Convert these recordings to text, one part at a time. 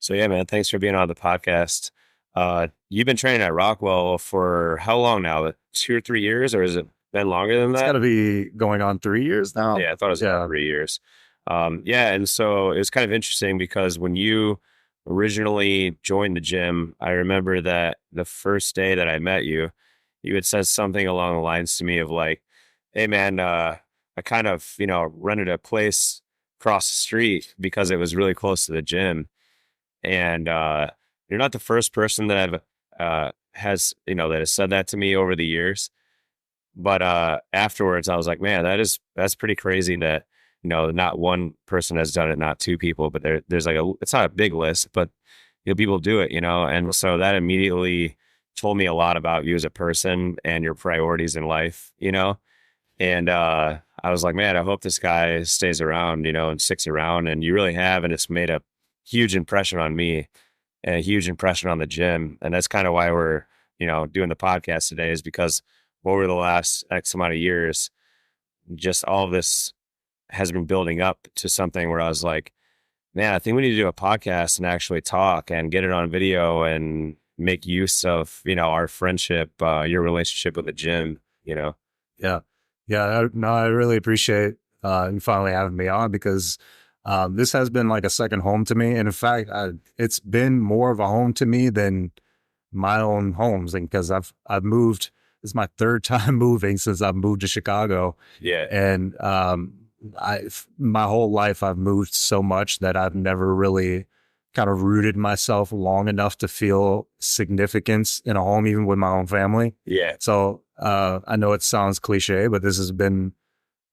So yeah, man, thanks for being on the podcast. You've been training at Rockwell for how long now? 2 or 3 years, or has it been longer than It's got that? to be going on 3 years now. Yeah, I thought it was about Yeah. 3 years. Yeah, and so it was kind of interesting because when you originally joined the gym, I remember that the first day that I met you, you had said something along the lines to me of like, "Hey, man, I kind of rented a place across the street because it was really close to the gym." And you're not the first person that I've has that has said that to me over the years. But afterwards, I was like, man, that's pretty crazy that not one person has done it, not two people, but there's like it's not a big list, but people do it, and so that immediately told me a lot about you as a person and your priorities in life. And I was like, man, I hope this guy stays around, and sticks around. And you really have, and it's made a huge impression on me and a huge impression on the gym. And that's kind of why we're, doing the podcast today, is because over the last X amount of years, just all of this has been building up to something where I was like, man, I think we need to do a podcast and actually talk and get it on video and make use of, our friendship, your relationship with the gym. Yeah. Yeah. No, I really appreciate you finally having me on because this has been like a second home to me. And in fact, it's been more of a home to me than my own homes. And because I've moved, this is my third time moving since I've moved to Chicago. Yeah. And my whole life I've moved so much that I've never really kind of rooted myself long enough to feel significance in a home, even with my own family. Yeah. So I know it sounds cliche, but this has been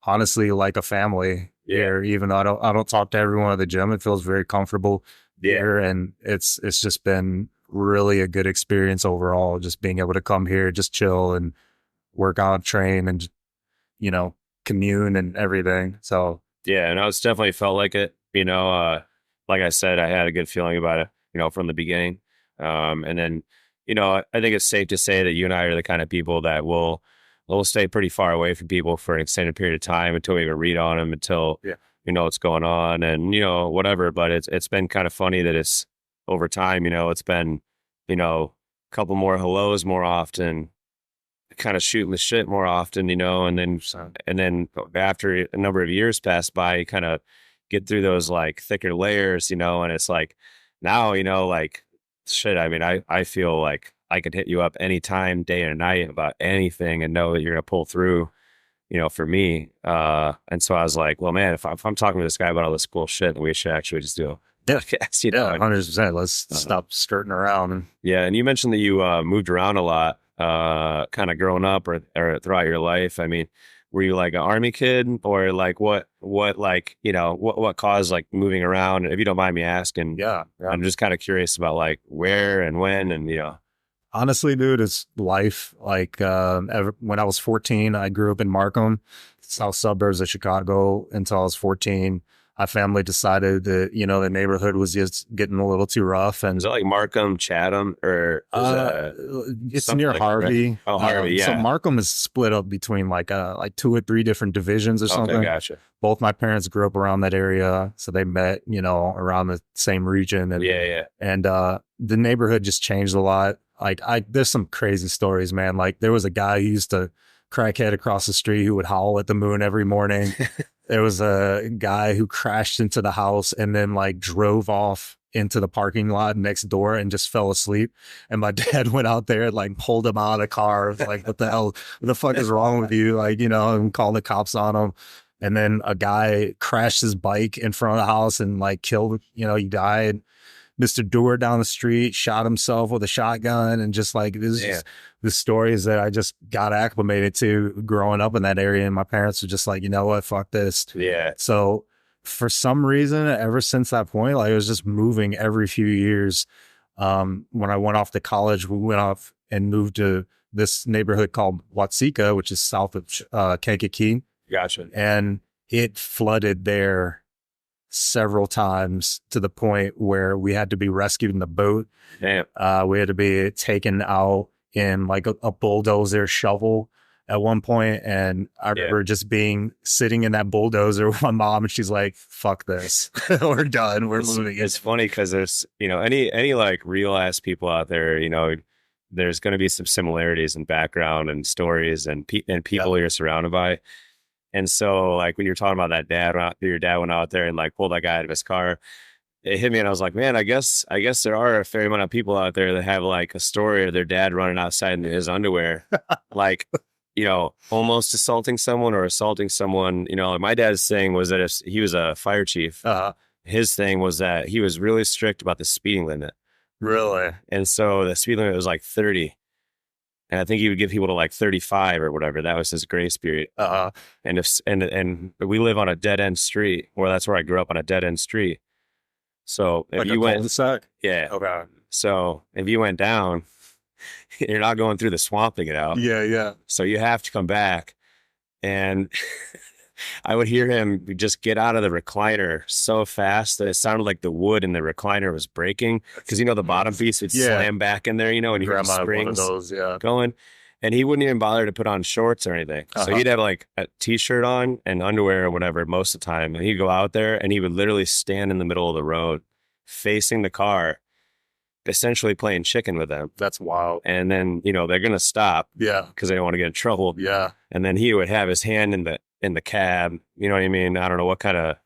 honestly like a family here. Even though I don't talk to everyone at the gym, it feels very comfortable here, and it's just been really a good experience overall. Just being able to come here, just chill and work out, train, and commune and everything. So Yeah, and it's definitely felt like it. Like I said, I had a good feeling about it, from the beginning. And then, I think it's safe to say that you and I are the kind of people that will stay pretty far away from people for an extended period of time until we even read on them, until you know what's going on, and whatever. But it's been kind of funny that it's over time. It's been a couple more hellos more often, kind of shooting the shit more often, and then after a number of years pass by, you kind of get through those like thicker layers, and it's like now, like shit. I mean, I feel like I could hit you up anytime, day and night, about anything and know that you're gonna pull through, for me. And so I was like, well, man, if I'm talking to this guy about all this cool shit, then we should actually just do a podcast, 100%. Let's stop skirting around. Yeah, and you mentioned that you moved around a lot, kind of growing up or throughout your life. I mean, were you like an army kid, or like what like what caused like moving around? If you don't mind me asking, Yeah. I'm just kind of curious about like where and when and Honestly, dude, it's life. Like when I was 14, I grew up in Markham, south suburbs of Chicago, until I was 14. My family decided that, the neighborhood was just getting a little too rough. And is it like Markham, Chatham, or it's something near like that, right? Harvey. Oh, Harvey, So yeah. Markham is split up between like 2 or 3 different divisions or something. Okay, gotcha. Both my parents grew up around that area, so they met, around the same region. And Yeah. and the neighborhood just changed a lot. Like there's some crazy stories, man. Like there was a guy who used to crackhead across the street who would howl at the moon every morning. There was a guy who crashed into the house and then like drove off into the parking lot next door and just fell asleep. And my dad went out there and like pulled him out of the car. Like, what the hell? What the fuck is wrong with you? Like, and called the cops on him. And then a guy crashed his bike in front of the house and like killed, he died. Mr. Doer down the street shot himself with a shotgun, and just like this is just the stories that I just got acclimated to growing up in that area. And my parents were just like, you know what, fuck this. Yeah. So for some reason, ever since that point, like I was just moving every few years. When I went off to college, we went off and moved to this neighborhood called Watsika, which is south of Kankakee. Gotcha. And it flooded there several times to the point where we had to be rescued in the boat. Damn. We had to be taken out in like a bulldozer shovel at one point, and I Yeah. remember just sitting in that bulldozer with my mom, and she's like, "Fuck this, we're done, we're moving." It's funny because there's, any like real ass people out there, there's going to be some similarities in background and stories and people you're surrounded by. And so like when you're talking about your dad went out there and like pulled that guy out of his car, it hit me and I was like, man, I guess there are a fair amount of people out there that have like a story of their dad running outside in his underwear, like, almost assaulting someone or assaulting someone. Like my dad's thing was that if he was a fire chief, his thing was that he was really strict about the speeding limit. Really? And so the speed limit was like 30. And I think he would give people to like 35 or whatever. That was his grace period. And we live on a dead end street, or that's where I grew up, on a dead end street. So if Like you a went, cul-de-sac? yeah. Okay. So if you went down, you're not going through the swamp to get out. Yeah. So you have to come back. And I would hear him just get out of the recliner so fast that it sounded like the wood in the recliner was breaking. Because, the bottom piece would slam back in there, and you hear the springs going. And he wouldn't even bother to put on shorts or anything. So he'd have like a t-shirt on and underwear or whatever most of the time. And he'd go out there and he would literally stand in the middle of the road facing the car, essentially playing chicken with them. That's wild. And then, they're going to stop. Yeah. Because they don't want to get in trouble. Yeah. And then he would have his hand in the cab. You know what I mean? I don't know what kind of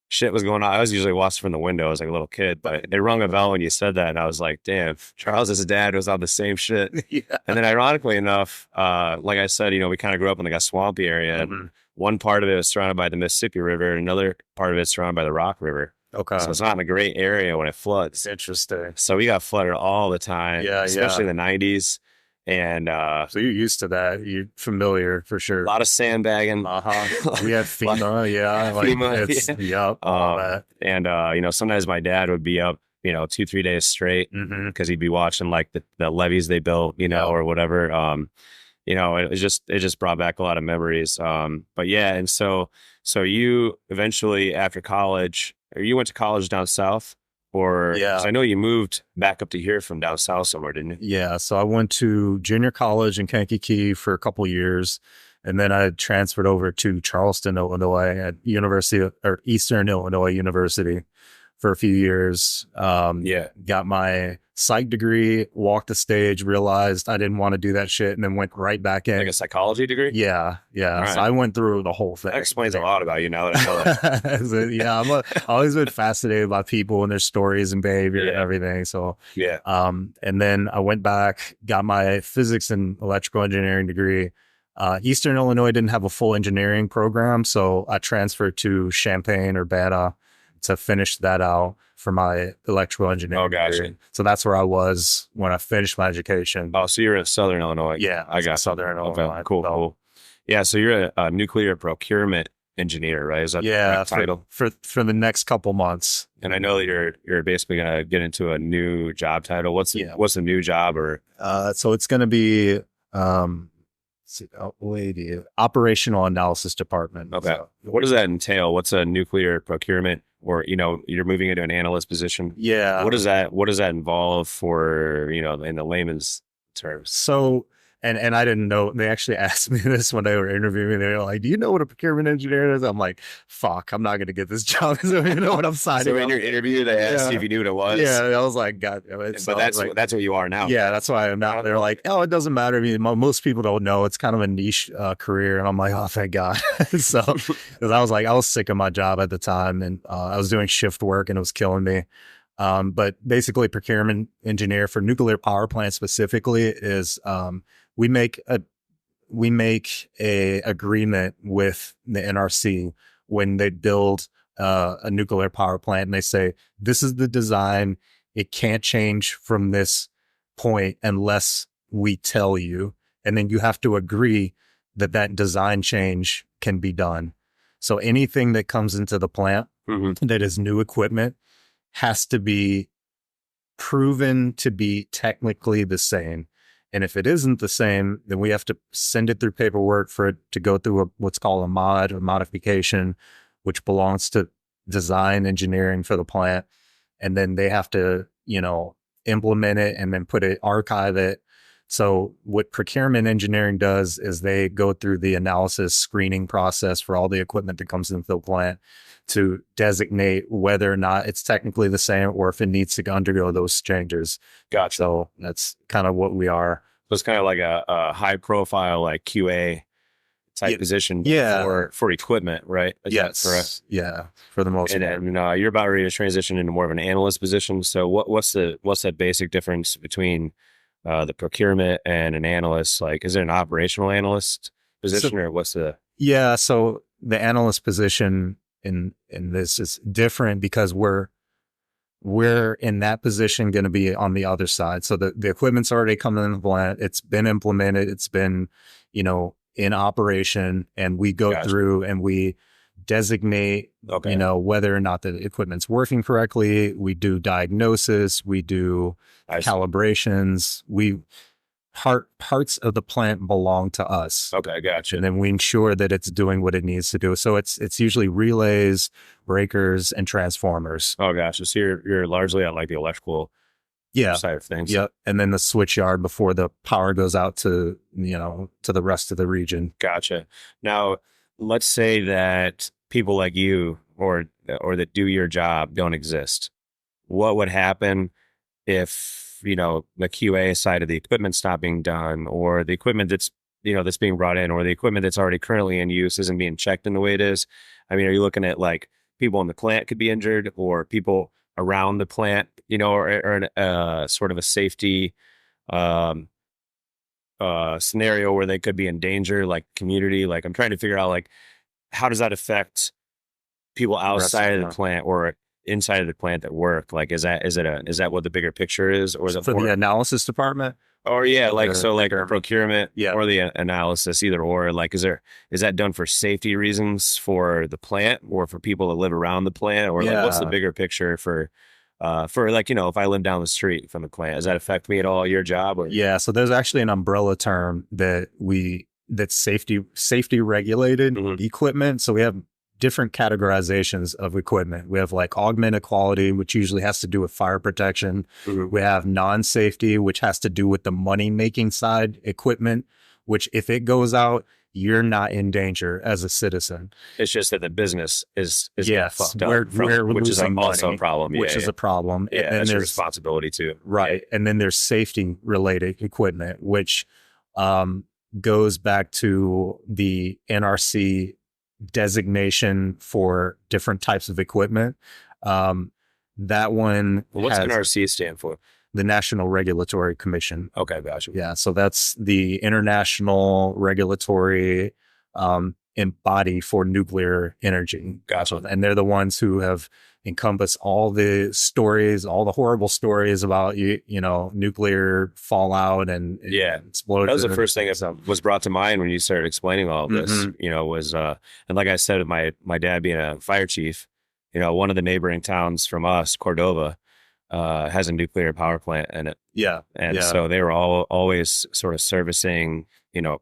shit was going on. I was usually watching from the window as like a little kid, but it rung a bell when you said that. And I was like, damn, Charles's dad was on the same shit. Yeah. And then ironically enough, like I said, we kind of grew up in like a swampy area. And one part of it was surrounded by the Mississippi River, and another part of it is surrounded by the Rock River. Okay. So it's not in a great area when it floods. Interesting. So we got flooded all the time, especially in the 90s. And so you're used to that. You're familiar for sure. A lot of sandbagging. We had FEMA, all that. And sometimes my dad would be up, 2-3 days straight because he'd be watching like the levees they built, or whatever. It just brought back a lot of memories. But yeah, and so you eventually after college, or you went to college down south? Or, I know you moved back up to here from down south somewhere, didn't you? Yeah. So I went to junior college in Kankakee for a couple years. And then I transferred over to Charleston, Illinois at Eastern Illinois University for a few years. Got my psych degree, walked the stage, realized I didn't want to do that shit, and then went right back in. Like a psychology degree? Yeah. Right. So I went through the whole thing. That explains a lot about you now that I know that. I've always been fascinated by people and their stories and behavior and everything. So, and then I went back, got my physics and electrical engineering degree. Eastern Illinois didn't have a full engineering program, so I transferred to Champaign-Urbana to finish that out for my electrical engineering. Oh, gotcha. degree. So that's where I was when I finished my education. Oh, so you're in Southern Illinois. Yeah, I got Southern Illinois. Okay, cool. Yeah, so you're a nuclear procurement engineer, right? Is that the title? For the next couple months. And I know that you're basically going to get into a new job title. What's the new job? Or so it's going to be operational analysis department. Okay. So, what does that entail? What's a nuclear procurement? Or, you're moving into an analyst position. Yeah. What does that involve for, in the layman's terms? So, and I didn't know, they actually asked me this when they were interviewing me. They were like, do you know what a procurement engineer is? I'm like, fuck, I'm not going to get this job because I don't even know what I'm signing So in your interview, they asked you if you knew what it was? Yeah, I was like, God. But that's what you are now. Yeah, that's why I'm now. They're like, oh, it doesn't matter. I mean, most people don't know. It's kind of a niche career. And I'm like, oh, thank God. So, because I was sick of my job at the time, and I was doing shift work and it was killing me. But basically, procurement engineer for nuclear power plants specifically is we make a agreement with the NRC when they build a nuclear power plant, and they say, this is the design. It can't change from this point unless we tell you. And then you have to agree that design change can be done. So anything that comes into the plant that is new equipment has to be proven to be technically the same. And if it isn't the same, then we have to send it through paperwork for it to go through what's called a mod or modification, which belongs to design engineering for the plant. And then they have to, implement it and then archive it So what procurement engineering does is they go through the analysis screening process for all the equipment that comes into the plant to designate whether or not it's technically the same or if it needs to undergo those changes. Gotcha. So that's kind of what we are. So it's kind of like a high profile, like QA type position for equipment, right? Is that correct? Yeah, for the most part. And you're about ready to transition into more of an analyst position. So what's that basic difference between the procurement and an analyst? Like, is it an operational analyst position, or what's the? Yeah, so the analyst position in this is different because we're in that position going to be on the other side. So the equipment's already coming in the plant. It's been implemented. It's been, in operation, and we go through and we designate, whether or not the equipment's working correctly. We do diagnosis. We do calibrations. Parts of the plant belong to us. Okay, gotcha. And then we ensure that it's doing what it needs to do. So it's usually relays, breakers, and transformers. Oh, gotcha. So you're largely on like the electrical side of things. Yep. And then the switch yard before the power goes out to, to the rest of the region. Gotcha. Now, let's say that people like you or that do your job don't exist. What would happen if, the QA side of the equipment's not being done, or the equipment that's being brought in, or the equipment that's already currently in use isn't being checked in the way it is? I mean, are you looking at like people in the plant could be injured, or people around the plant, or sort of a safety scenario where they could be in danger, like community? Like, I'm trying to figure out, like, how does that affect people outside of the plant or inside of the plant that work? Like, is that what the bigger picture is, or is it for the analysis department? Or procurement, or the analysis, either or? Like, is that done for safety reasons for the plant, or for people that live around the plant, or like, what's the bigger picture for like, if I live down the street from the plant, does that affect me at all, your job? Or? Yeah, so there's actually an umbrella term that's safety regulated equipment. So we have different categorizations of equipment. We have like augmented quality, which usually has to do with fire protection. We have non-safety, which has to do with the money-making side equipment, which if it goes out, you're not in danger as a citizen. It's just that the business is fucked up, which is also a problem. Which is a problem. Yeah, and there's responsibility too. Right. And then there's safety-related equipment, which goes back to the NRC designation for different types of equipment. That one. What's NRC stand for? The National Regulatory Commission. Okay, gotcha. Yeah, so that's the international regulatory body for nuclear energy. Gotcha. And they're the ones who have encompassed all the stories, all the horrible stories about nuclear fallout and explosion. That was the first thing that was brought to mind when you started explaining all of this. Was and like I said, my dad being a fire chief, one of the neighboring towns from us, Cordova, has a nuclear power plant in it. So they were always sort of servicing,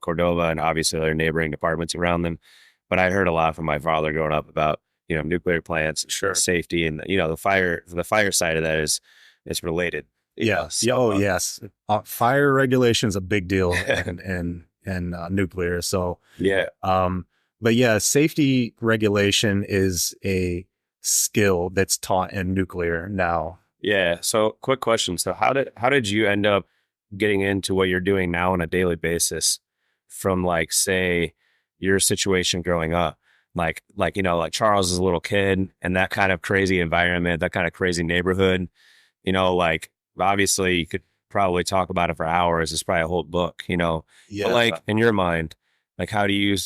Cordova and obviously their neighboring departments around them. But I heard a lot from my father growing up about, nuclear plants, safety, and the fire side of that is related. Yes. Fire regulation is a big deal in nuclear. So but yeah, safety regulation is a skill that's taught in nuclear now. Yeah. So quick question. So how did you end up getting into what you're doing now on a daily basis from, like, say, your situation growing up? Like Charles is a little kid and that kind of crazy environment, that kind of crazy neighborhood, like, obviously you could probably talk about it for hours. It's probably a whole book, but like, in your mind, like, how do you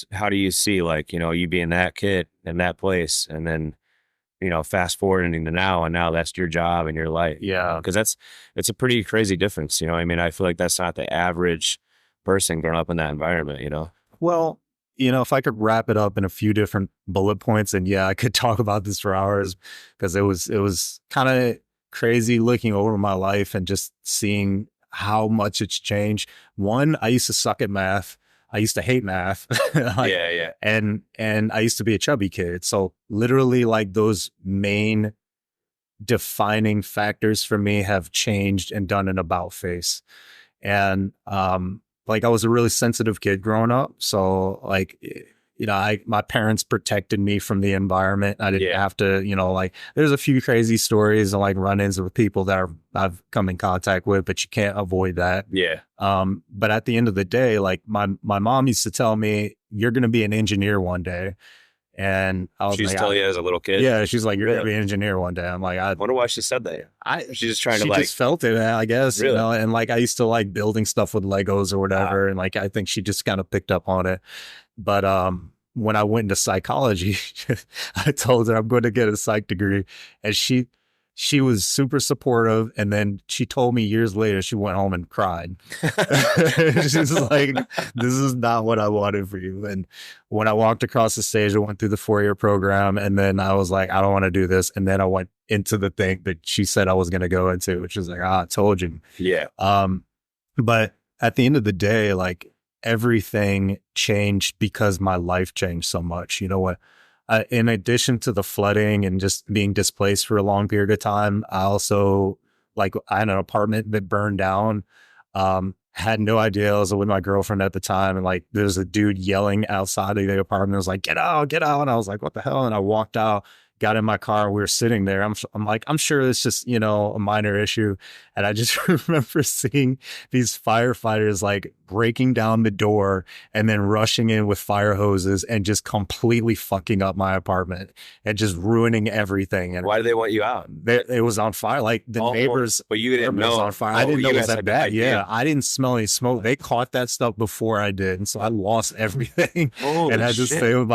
see, like, you being that kid in that place, and then, fast forwarding to now, and now that's your job and your life. Yeah. Because it's a pretty crazy difference. I feel like that's not the average person growing up in that environment, Well, if I could wrap it up in a few different bullet points, and I could talk about this for hours, because it was kind of crazy looking over my life and just seeing how much it's changed. One, I used to suck at math. I used to hate math. And I used to be a chubby kid. So literally, like, those main defining factors for me have changed and done an about face. And like I was a really sensitive kid growing up. So like, you know, my parents protected me from the environment. I didn't have to, you know, like there's a few crazy stories and like run-ins with people that I've come in contact with, but you can't avoid that. Yeah. But at the end of the day, like my mom used to tell me, you're going to be an engineer one day. And I was She used like, to tell you as a little kid? yeah, she's like, you're going to be an engineer one day. I'm like, I wonder why she said that. She's just trying to like. She just felt it, I guess, really? you know, and like I used to like building stuff with Legos or whatever. And like, I think she just kind of picked up on it. But, when I went into psychology, I told her I'm going to get a psych degree, and she was super supportive. And then she told me years later, she went home and cried. She's like, this is not what I wanted for you. And when I walked across the stage, I went through the 4-year program, and then I was like, I don't want to do this. And then I went into the thing that she said I was going to go into, which is like, I told you. Yeah. But at the end of the day, like, everything changed because my life changed so much. You know what? In addition to the flooding and just being displaced for a long period of time, I also, like, I had an apartment that burned down. Had no idea. I was with my girlfriend at the time, and like there's a dude yelling outside of the apartment. I was like, get out, get out. And I was like, what the hell? And I walked out, got in my car, and we were sitting there. I'm like, I'm sure it's just, you know, a minor issue. And I just remember seeing these firefighters like breaking down the door and then rushing in with fire hoses and just completely fucking up my apartment and just ruining everything. And why do they want you out? it was on fire. Like the neighbors, but you didn't know. Was on fire. I didn't know it was that bad. Yeah, I didn't smell any smoke. They caught that stuff before I did, and so I lost everything. And I just stayed with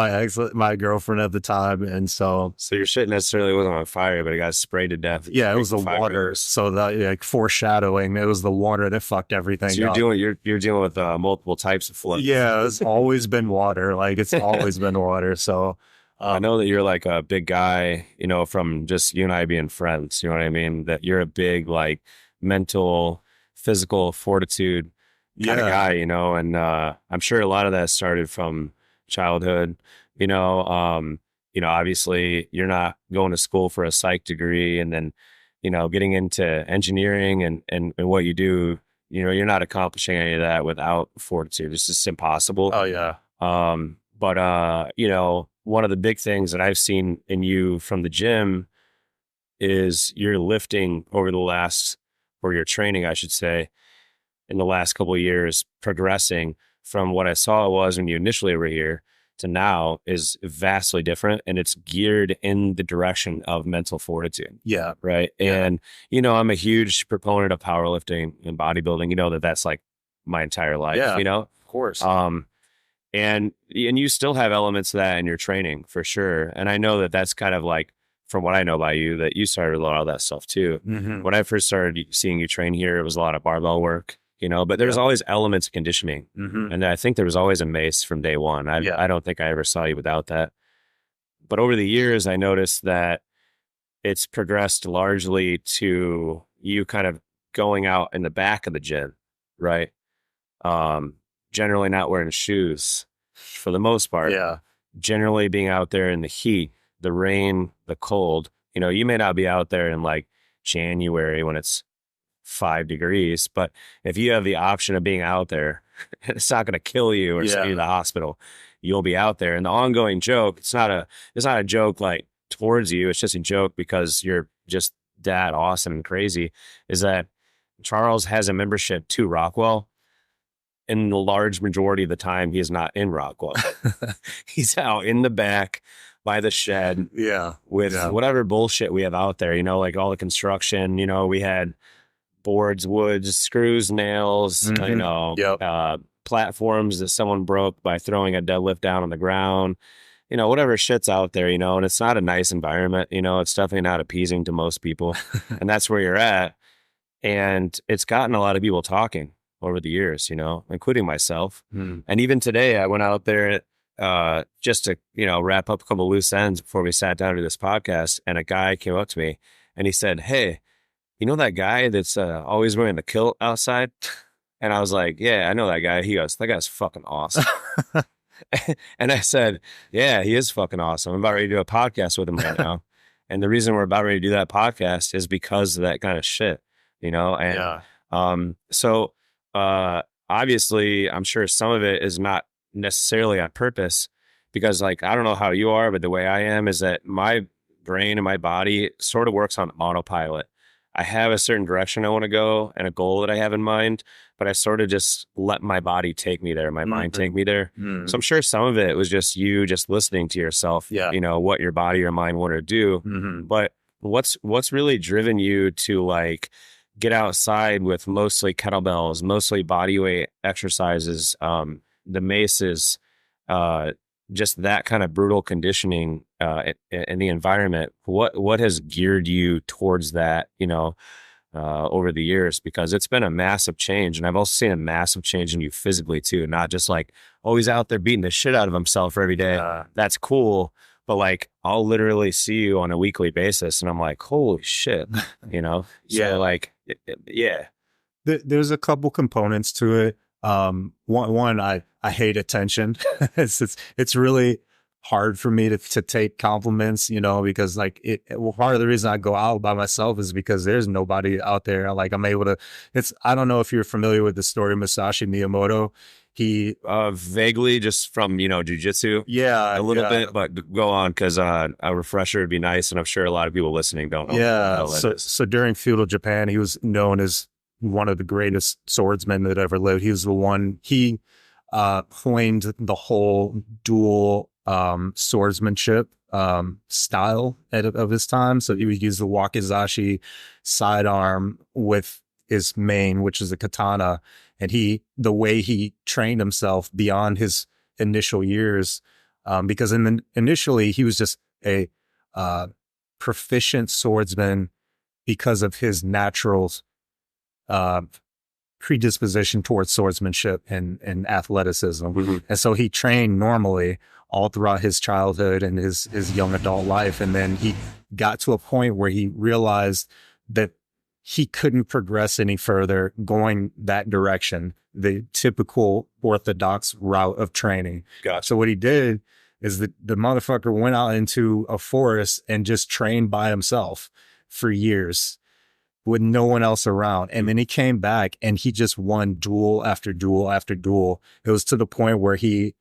my girlfriend at the time, and so your shit necessarily wasn't on fire, but it got sprayed to death. Yeah, it was the water. So that, like, foreshadowing, it was the water that fucked everything. So you're dealing with multiple types of flood. Yeah, it's always been water. Like, it's always been water. So I know that you're like a big guy, you know, from just you and I being friends. You know what I mean? That you're a big, like, mental, physical fortitude kind of guy, you know. And I'm sure a lot of that started from childhood. You know, obviously you're not going to school for a psych degree and then, you know, getting into engineering and what you do. You know, you're not accomplishing any of that without fortitude. It's just impossible. Oh yeah. But you know, one of the big things that I've seen in you from the gym is your lifting over the last, or your training, I should say, in the last couple of years, progressing from what I saw it was when you initially were here to now is vastly different, and it's geared in the direction of mental fortitude. Yeah. Right. Yeah. And, you know, I'm a huge proponent of powerlifting and bodybuilding. You know, that's like my entire life, you know, of course. And you still have elements of that in your training for sure. And I know that that's kind of like, from what I know about you, that you started a lot of that stuff too. Mm-hmm. When I first started seeing you train here, it was a lot of barbell work, you know, but there's always elements of conditioning. Mm-hmm. And I think there was always a mace from day one. I don't think I ever saw you without that. But over the years, I noticed that it's progressed largely to you kind of going out in the back of the gym, right? Generally not wearing shoes for the most part. Yeah. Generally being out there in the heat, the rain, the cold. You know, you may not be out there in like January when it's 5 degrees, but if you have the option of being out there, it's not going to kill you or send you to the hospital. You'll be out there. And the ongoing joke, it's not a joke like towards you. It's just a joke because you're just that awesome and crazy, is that Charles has a membership to Rockwell. In the large majority of the time, he is not in Rockwell. He's out in the back by the shed with whatever bullshit we have out there, you know, like all the construction, you know, we had boards, woods, screws, nails, you know, platforms that someone broke by throwing a deadlift down on the ground, you know, whatever shit's out there, you know, and it's not a nice environment, you know, it's definitely not appeasing to most people. And that's where you're at. And it's gotten a lot of people talking over the years, you know, including myself. And even today, I went out there just to, you know, wrap up a couple loose ends before we sat down to this podcast. And a guy came up to me and he said, "Hey, you know that guy that's always wearing the kilt outside?" And I was like, "Yeah, I know that guy." He goes, "That guy's fucking awesome." And I said, "Yeah, he is fucking awesome. I'm about ready to do a podcast with him right now." And the reason we're about ready to do that podcast is because of that kind of shit, you know? And so Obviously, I'm sure some of it is not necessarily on purpose because, like, I don't know how you are, but the way I am is that my brain and my body sort of works on autopilot. I have a certain direction I want to go and a goal that I have in mind, but I sort of just let my body take me there, my mind take me there. So I'm sure some of it was just you just listening to yourself, Yeah. what your body or mind want to do. But what's really driven you to like get outside with mostly kettlebells, mostly body weight exercises, the maces, uh, just that kind of brutal conditioning in the environment. What has geared you towards that, over the years? Because it's been a massive change. And I've also seen a massive change in you physically too, not just like, oh, he's out there beating the shit out of himself every day. That's cool. But like, I'll literally see you on a weekly basis and I'm like, holy shit, Yeah. So like, yeah. There's a couple components to it. One, I hate attention. It's really hard for me to take compliments, because like part of the reason I go out by myself is because there's nobody out there. Like I'm able to, I don't know if you're familiar with the story of Musashi Miyamoto. He Vaguely just from, jujitsu. Yeah. A little bit, but go on because a refresher would be nice. And I'm sure a lot of people listening don't know. Yeah. So during feudal Japan, he was known as one of the greatest swordsmen that ever lived. He was the one, he coined the whole dual swordsmanship style of his time. So he would use the wakizashi sidearm with his main, which is a katana. And the way he trained himself beyond his initial years, because initially he was just a proficient swordsman because of his natural predisposition towards swordsmanship and athleticism. And so he trained normally all throughout his childhood and his young adult life. And then he got to a point where he realized that he couldn't progress any further going that direction, the typical orthodox route of training. Gotcha. So what he did is the motherfucker went out into a forest and just trained by himself for years with no one else around. And then he came back and he just won duel after duel after duel. It was to the point where he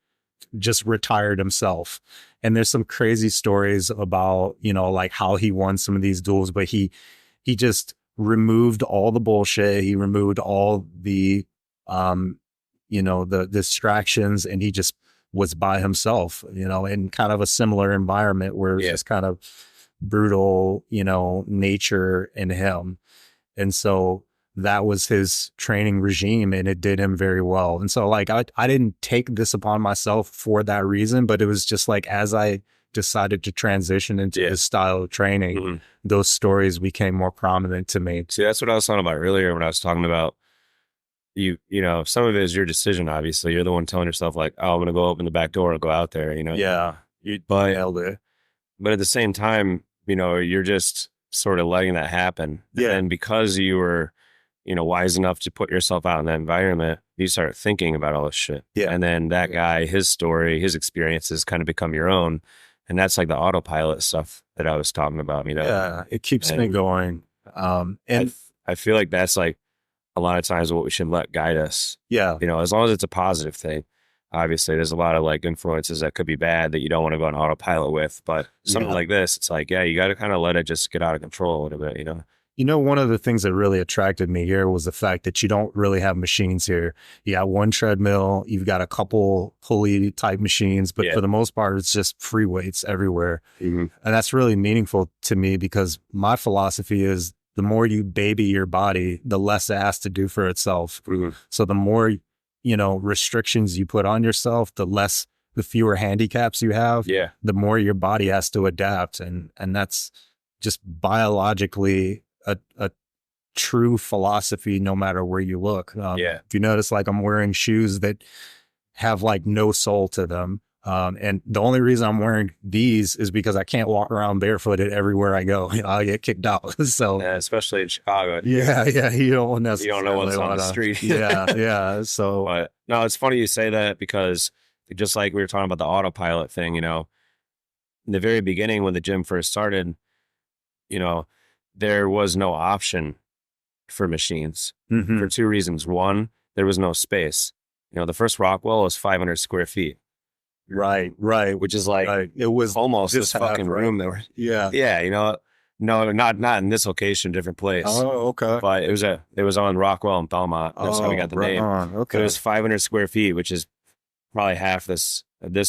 just retired himself. And there's some crazy stories about, like how he won some of these duels, but he just removed all the bullshit. He removed all the, the distractions, and he just was by himself, in kind of a similar environment where it's just kind of brutal, nature in him. And so that was his training regime, and it did him very well. And so like, I didn't take this upon myself for that reason, but it was just like, as I decided to transition into this style of training, those stories became more prominent to me. See, that's what I was talking about earlier when I was talking about some of it is your decision. Obviously, you're the one telling yourself like, oh, I'm going to go open the back door and go out there, Yeah. You nailed it. But at the same time, you're just sort of letting that happen. Yeah. And because you were, wise enough to put yourself out in that environment, you start thinking about all this shit. Yeah. And then that guy, his story, his experiences kind of become your own. And that's like the autopilot stuff that I was talking about, Yeah, it keeps me going. And I feel like that's like a lot of times what we should let guide us. Yeah. As long as it's a positive thing. Obviously, there's a lot of like influences that could be bad that you don't want to go on autopilot with. But something like this, it's like, you got to kind of let it just get out of control a little bit, one of the things that really attracted me here was the fact that you don't really have machines here. You got one treadmill, you've got a couple pulley type machines, but for the most part, it's just free weights everywhere. And that's really meaningful to me because my philosophy is the more you baby your body, the less it has to do for itself. So the more, restrictions you put on yourself, the fewer handicaps you have, the more your body has to adapt. And that's just biologically a true philosophy, no matter where you look. If you notice, like I'm wearing shoes that have like no sole to them. And the only reason I'm wearing these is because I can't walk around barefooted everywhere I go. I'll get kicked out. So especially in Chicago. Yeah. You don't know what's on the street. Yeah. So, but no, it's funny you say that because just like we were talking about the autopilot thing, in the very beginning when the gym first started, there was no option for machines for two reasons. One, there was no space. You know, the first Rockwell was 500 square feet, Right. which is like It was almost this this fucking half, right? room that we're, Yeah. yeah, you know, no, not in this location, different place, Oh, okay. but it was on Rockwell and Belmont. That's how we Oh, got the right name. on. But it Okay. was 500 square feet, which is probably half this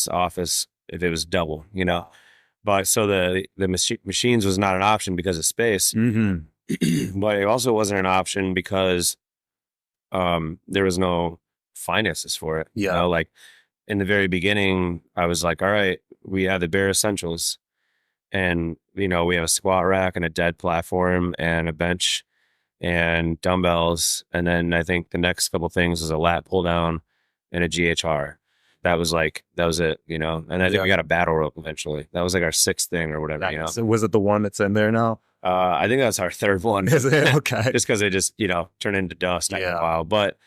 office if it was double, you know. But so the machines was not an option because of space, Mm-hmm. but it also wasn't an option because there was no finances for it. You Yeah. know, like in the very beginning, I was like, all right, we have the bare essentials. And, you know, we have a squat rack and a dead platform and a bench and dumbbells. And then I think the next couple things was a lat pull down and a GHR. That was it, you know. And I think Yeah. we got a battle rope eventually. That was like our sixth thing or whatever, you know. So was it the one that's in there now? I think that's our third one. Is it? Okay. Just because it just, you know, turned into dust after Yeah. a while. But,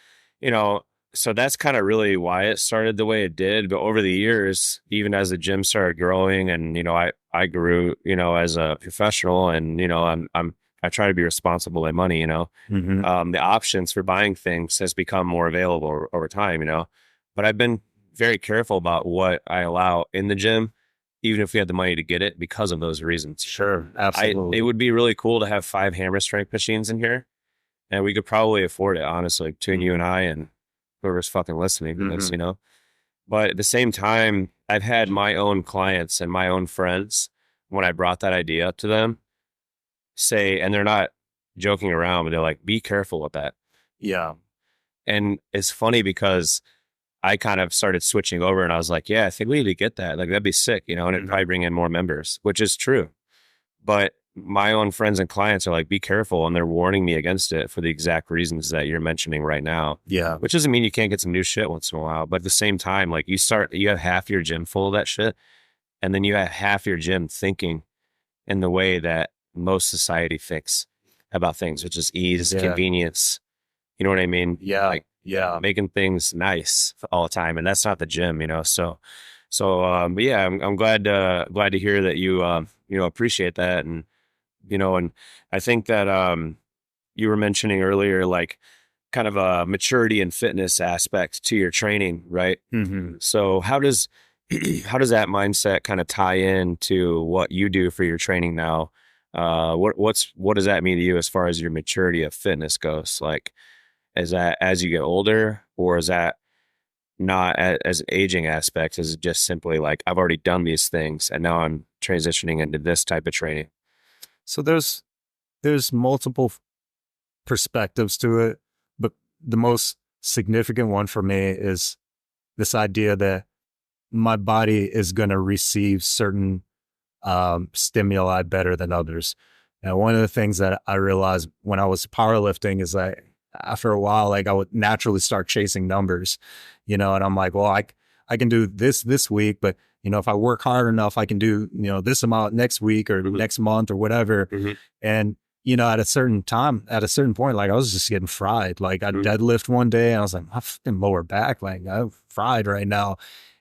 you know, so that's kind of really why it started the way it did. But over the years, even as the gym started growing and, you know, I grew, you know, as a professional and, you know, I try to be responsible with money, you know. Mm-hmm. The options for buying things has become more available over time, you know. But I've been very careful about what I allow in the gym, even if we had the money to get it because of those reasons. Sure. Absolutely. It would be really cool to have 5 hammer strength machines in here, and we could probably afford it, honestly, between you and I and whoever's fucking listening to this, you know. But at the same time, I've had my own clients and my own friends when I brought that idea up to them say, and they're not joking around, but they're like, be careful with that. Yeah. And it's funny because I kind of started switching over and I was like, yeah, I think we need to get that. Like, that'd be sick, you know, and it'd probably bring in more members, which is true. But my own friends and clients are like, be careful. And they're warning me against it for the exact reasons that you're mentioning right now. Yeah. Which doesn't mean you can't get some new shit once in a while. But at the same time, like you have half your gym full of that shit. And then you have half your gym thinking in the way that most society thinks about things, which is ease, convenience. You know what I mean? Yeah. Like, making things nice all the time. And that's not the gym, you know? So, but yeah, I'm glad to hear that you, you know, appreciate that. And, you know, and I think that, you were mentioning earlier, like kind of a maturity and fitness aspect to your training, right? Mm-hmm. So how does that mindset kind of tie in to what you do for your training now? What does that mean to you as far as your maturity of fitness goes? Like, is that as you get older, or is that not as an aging aspect? Is it just simply like, I've already done these things and now I'm transitioning into this type of training? So there's multiple perspectives to it, but the most significant one for me is this idea that my body is going to receive certain stimuli better than others. And one of the things that I realized when I was powerlifting is that after a while, like I would naturally start chasing numbers, you know, and I'm like, well, I can do this week, but you know, if I work hard enough, I can do, you know, this amount next week or next month or whatever. And, you know, at a certain point, like I was just getting fried. Like I'd deadlift one day and I was like, my fucking lower back, like I'm fried right now.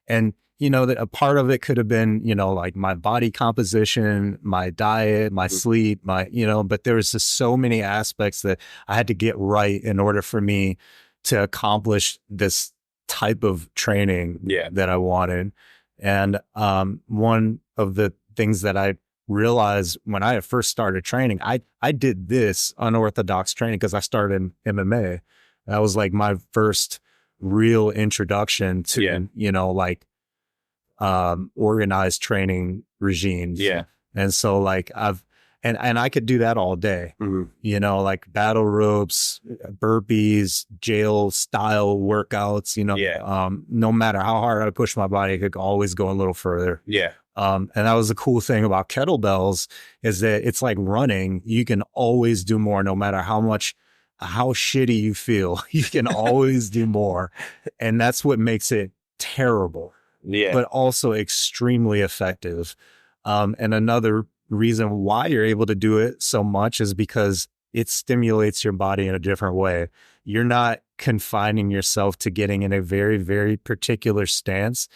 And, you know, that a part of it could have been, you know, like my body composition, my diet, my sleep, you know, but there was just so many aspects that I had to get right in order for me to accomplish this type of training that I wanted. And one of the things that I realized when I first started training, I did this unorthodox training because I started in MMA. That was like my first real introduction to, you know, like organized training regimes. And so like and I could do that all day, you know, like battle ropes, burpees, jail style workouts, you know, no matter how hard I push my body, I could always go a little further. And that was the cool thing about kettlebells is that it's like running. You can always do more, no matter how shitty you feel, you can always do more. And that's what makes it terrible, but also extremely effective. And another reason why you're able to do it so much is because it stimulates your body in a different way. You're not confining yourself to getting in a very, very particular stance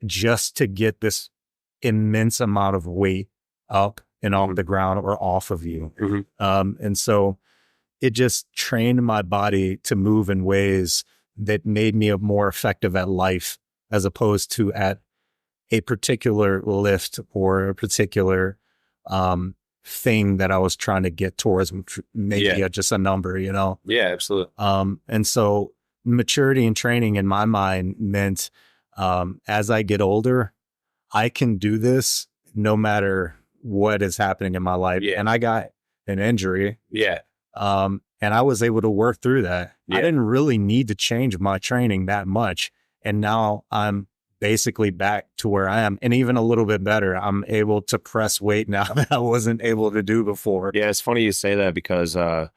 just to get this immense amount of weight up and off the ground or off of you. And so it just trained my body to move in ways that made me more effective at life as opposed to at a particular lift or a particular thing that I was trying to get towards, maybe just a number, you know? Yeah, absolutely. And so maturity and training in my mind meant as I get older, I can do this no matter what is happening in my life. Yeah. And I got an injury. Yeah. And I was able to work through that. Yeah. I didn't really need to change my training that much. And now I'm basically back to where I am, and even a little bit better. I'm able to press weight now that I wasn't able to do before. Yeah, it's funny you say that because I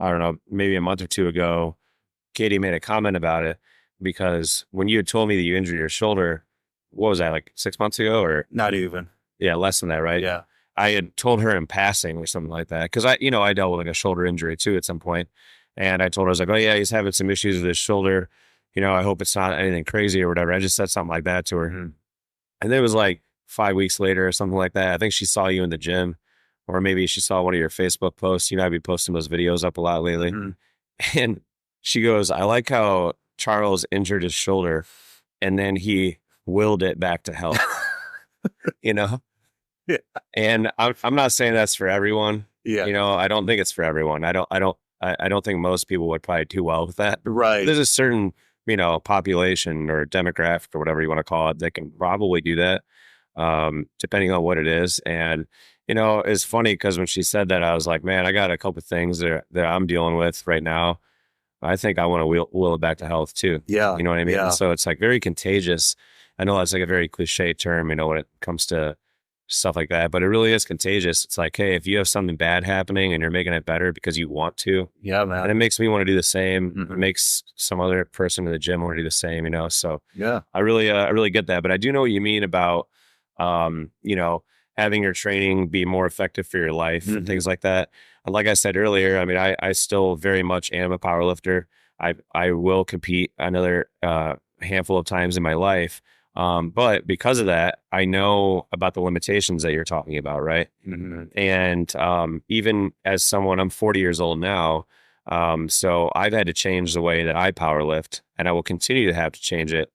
don't know, maybe a month or two ago, Katie made a comment about it because when you had told me that you injured your shoulder, what was that, like 6 months ago or Not even. yeah, less than that, right? Yeah. I had told her in passing or something like that because I dealt with like a shoulder injury too at some point, and I told her I was like, oh yeah, he's having some issues with his shoulder. I hope it's not anything crazy or whatever. I just said something like that to her, and then it was like 5 weeks later or something like that. I think she saw you in the gym, or maybe she saw one of your Facebook posts. I've been posting those videos up a lot lately, and she goes, "I like how Charles injured his shoulder, and then he willed it back to health." Yeah. And I'm not saying that's for everyone. Yeah. I don't think it's for everyone. I don't think most people would probably do well with that. Right. There's a certain, population or demographic or whatever you want to call it that can probably do that, depending on what it is. And, it's funny because when she said that, I was like, man, I got a couple of things that I'm dealing with right now. I think I want to will it back to health too. Yeah. You know what I mean? Yeah. So it's like very contagious. I know that's like a very cliche term, when it comes to stuff like that, but it really is contagious. It's like, hey, if you have something bad happening and you're making it better because you want to, yeah, man, and it makes me want to do the same. It makes some other person in the gym want to do the same, so yeah, I really get that. But I do know what you mean about, having your training be more effective for your life and things like that. And like I said earlier, I mean, I still very much am a power lifter. I will compete another handful of times in my life. But because of that, I know about the limitations that you're talking about, right? And even as someone, I'm 40 years old now, so I've had to change the way that I power lift, and I will continue to have to change it,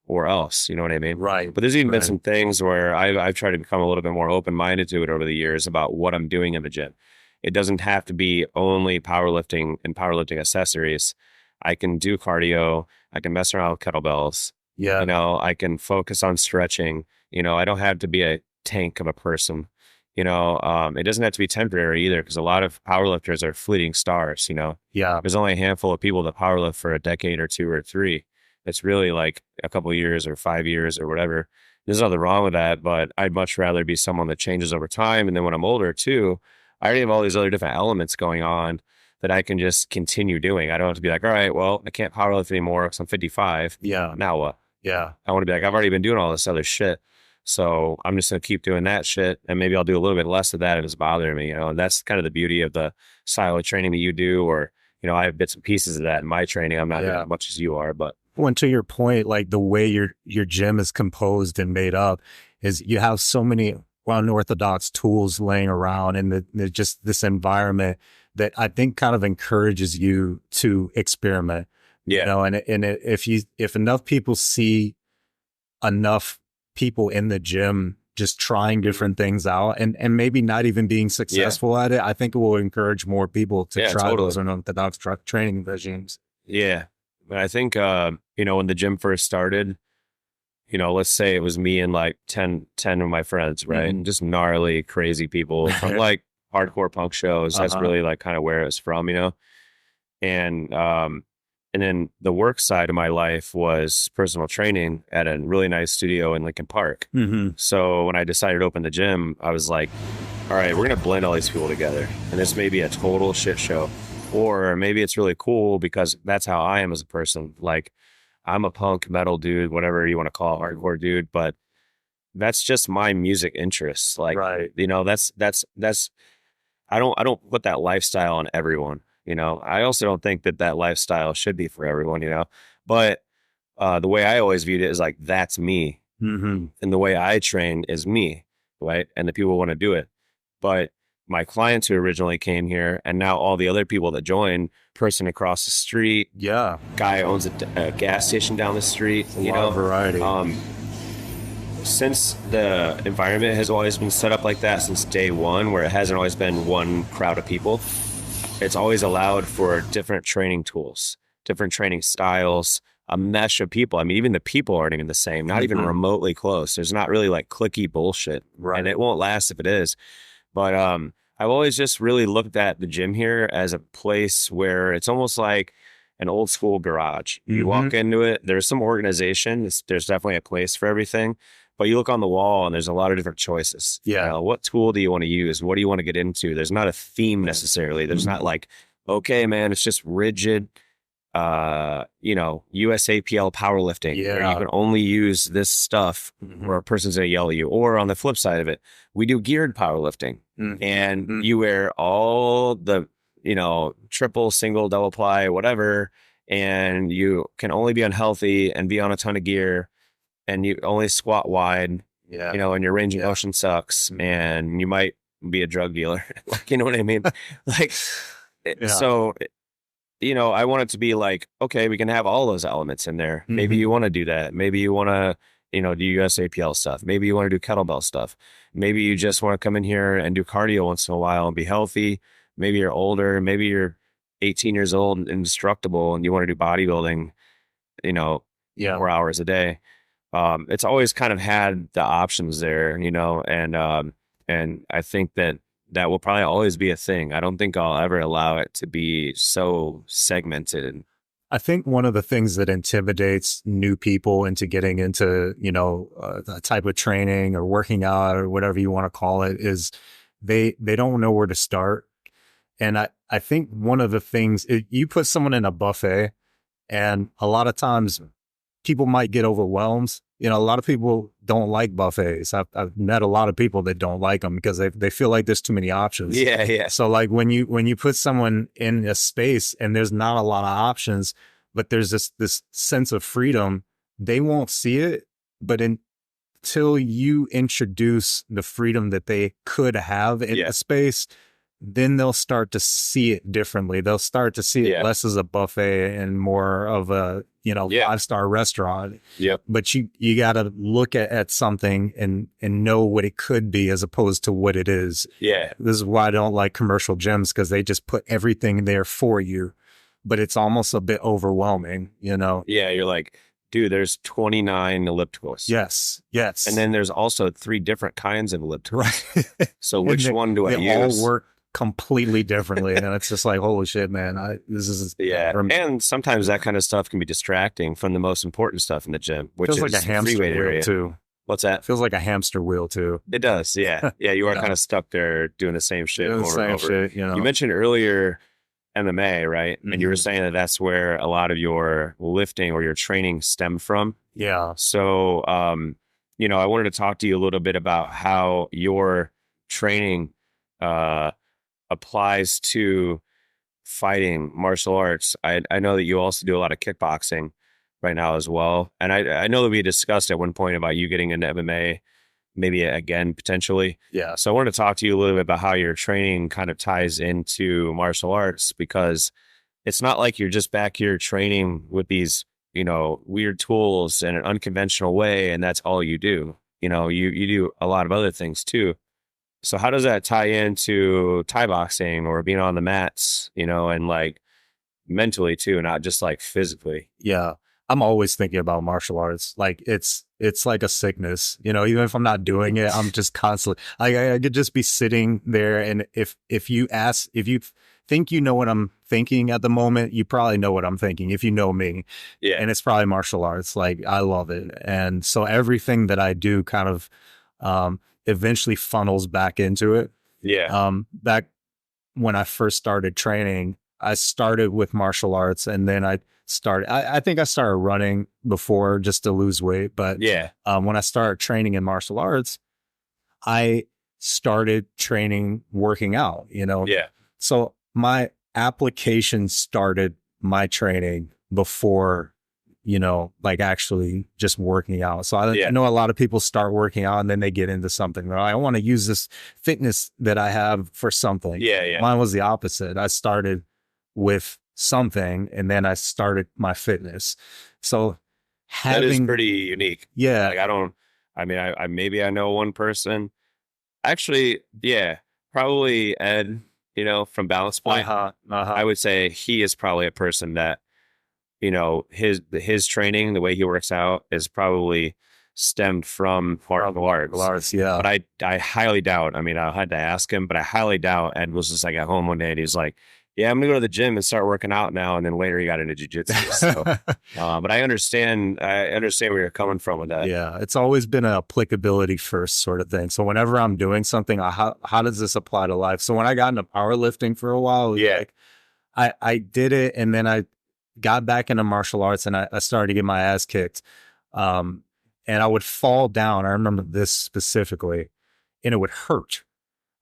or else, you know what I mean? right. But there's even been some things where I've tried to become a little bit more open-minded to it over the years about what I'm doing in the gym. It doesn't have to be only powerlifting and powerlifting accessories. I can do cardio. I can mess around with kettlebells. Yeah. I can focus on stretching. I don't have to be a tank of a person. It doesn't have to be temporary either, because a lot of powerlifters are fleeting stars. Yeah. There's only a handful of people that powerlift for a decade or two or three. It's really like a couple of years or 5 years or whatever. There's nothing wrong with that, but I'd much rather be someone that changes over time. And then when I'm older too, I already have all these other different elements going on that I can just continue doing. I don't have to be like, all right, well, I can't powerlift anymore because I'm 55. Yeah. Now what? Yeah. I want to be like, I've already been doing all this other shit. So I'm just going to keep doing that shit. And maybe I'll do a little bit less of that if it's bothering me, and that's kind of the beauty of the style of training that you do. Or, I have bits and pieces of that in my training. I'm not doing as much as you are, but. Well, to your point, like the way your gym is composed and made up is you have so many unorthodox tools laying around, and just this environment that I think kind of encourages you to experiment. Yeah. And if enough people see enough people in the gym just trying different things out and maybe not even being successful at it, I think it will encourage more people to try those unorthodox training regimes. Yeah. But I think, when the gym first started, let's say it was me and like 10 of my friends, right? And just gnarly, crazy people from like hardcore punk shows. That's really like kind of where it was from, And then the work side of my life was personal training at a really nice studio in Lincoln Park. So when I decided to open the gym, I was like, all right, we're going to blend all these people together. And this may be a total shit show. Or maybe it's really cool because that's how I am as a person. Like, I'm a punk metal dude, whatever you want to call it, hardcore dude, but that's just my music interests. Like, that's I don't put that lifestyle on everyone. I also don't think that lifestyle should be for everyone, but the way I always viewed it is like, that's me. And the way I train is me, right? And the people want to do it. But my clients who originally came here, and now all the other people that join, person across the street, Yeah. guy owns a gas station down the street, A lot of variety. Since the environment has always been set up like that since day one, where it hasn't always been one crowd of people, it's always allowed for different training tools, different training styles, a mesh of people. I mean, even the people aren't even the same, not even remotely close. There's not really like clicky bullshit, Right. and it won't last if it is. But I've always just really looked at the gym here as a place where it's almost like an old school garage. You walk into it, there's some organization. There's definitely a place for everything. But you look on the wall and there's a lot of different choices. Yeah. What tool do you want to use? What do you want to get into? There's not a theme necessarily. There's not like, okay, man, it's just rigid, USAPL powerlifting. Yeah. Where you can only use this stuff or a person's going to yell at you. Or on the flip side of it, we do geared powerlifting and you wear all the, triple, single, double ply, whatever, and you can only be unhealthy and be on a ton of gear. And you only squat wide, and your range of motion sucks, and you might be a drug dealer. Like, you know what I mean? Like, so, I want it to be like, okay, we can have all those elements in there. Maybe you want to do that. Maybe you want to, do USAPL stuff. Maybe you want to do kettlebell stuff. Maybe you just want to come in here and do cardio once in a while and be healthy. Maybe you're older. Maybe you're 18 years old and indestructible and you want to do bodybuilding, 4 hours a day. It's always kind of had the options there, and I think that will probably always be a thing. I don't think I'll ever allow it to be so segmented. I think one of the things that intimidates new people into getting into, a type of training or working out or whatever you want to call it is they don't know where to start. And I think one of the things, you put someone in a buffet and a lot of times people might get overwhelmed. A lot of people don't like buffets. I've met a lot of people that don't like them because they feel like there's too many options. Yeah. So like when you put someone in a space and there's not a lot of options, but there's this sense of freedom, they won't see it. But until you introduce the freedom that they could have in a space, then they'll start to see it differently. They'll start to see it less as a buffet and more of a, 5-star restaurant. Yep. But you got to look at something and know what it could be as opposed to what it is. Yeah. This is why I don't like commercial gyms, because they just put everything there for you, but it's almost a bit overwhelming, Yeah, you're like, dude, there's 29 ellipticals. Yes. And then there's also 3 different kinds of ellipticals. Right. So which one do I use? They all work completely differently, and it's just like, holy shit, man, this is and sometimes that kind of stuff can be distracting from the most important stuff in the gym, which feels is like a hamster wheel area too. What's that? Feels like a hamster wheel too. It does. You are kind of stuck there doing the same shit over and over. You mentioned earlier MMA, right? And you were saying that that's where a lot of your lifting or your training stemmed from. So I wanted to talk to you a little bit about how your training applies to fighting martial arts. I know that you also do a lot of kickboxing right now as well. And I know that we discussed at one point about you getting into MMA, maybe again, potentially. Yeah. So I wanted to talk to you a little bit about how your training kind of ties into martial arts, because it's not like you're just back here training with these, weird tools in an unconventional way. And that's all you do. You do a lot of other things too. So how does that tie into Thai boxing or being on the mats, and like mentally too, not just like physically? Yeah. I'm always thinking about martial arts. Like it's like a sickness, even if I'm not doing it, I'm just constantly, I could just be sitting there. And if you think you know what I'm thinking at the moment, you probably know what I'm thinking if you know me. Yeah. And it's probably martial arts. Like I love it. And so everything that I do kind of, eventually funnels back into it. Yeah. Back when I first started training, I started with martial arts, and then I think I started running before just to lose weight. But when I started training in martial arts, I started training working out, So my application started my training before you know, like actually just working out. So I Yeah. know a lot of people start working out and then they get into something. They're like, I want to use this fitness that I have for something. Yeah. Mine was the opposite. I started with something and then I started my fitness. So That is having, pretty unique. yeah, Like I maybe I know one person. Actually, yeah, probably Ed, you know, from Balance Point. I would say he is probably a person that, you know, his training, the way he works out is probably stemmed from martial arts. yeah. But I highly doubt, I mean, I had to ask him, but I highly doubt Ed was just like at home one day and he's like, yeah, I'm gonna go to the gym and start working out now. And then later he got into jujitsu. So, but I understand where you're coming from with that. Yeah, it's always been an applicability first sort of thing. So whenever I'm doing something, how does this apply to life? So when I got into powerlifting for a while, it was like I did it and then I got back into martial arts and I started to get my ass kicked. And I would fall down. I remember this specifically, and it would hurt.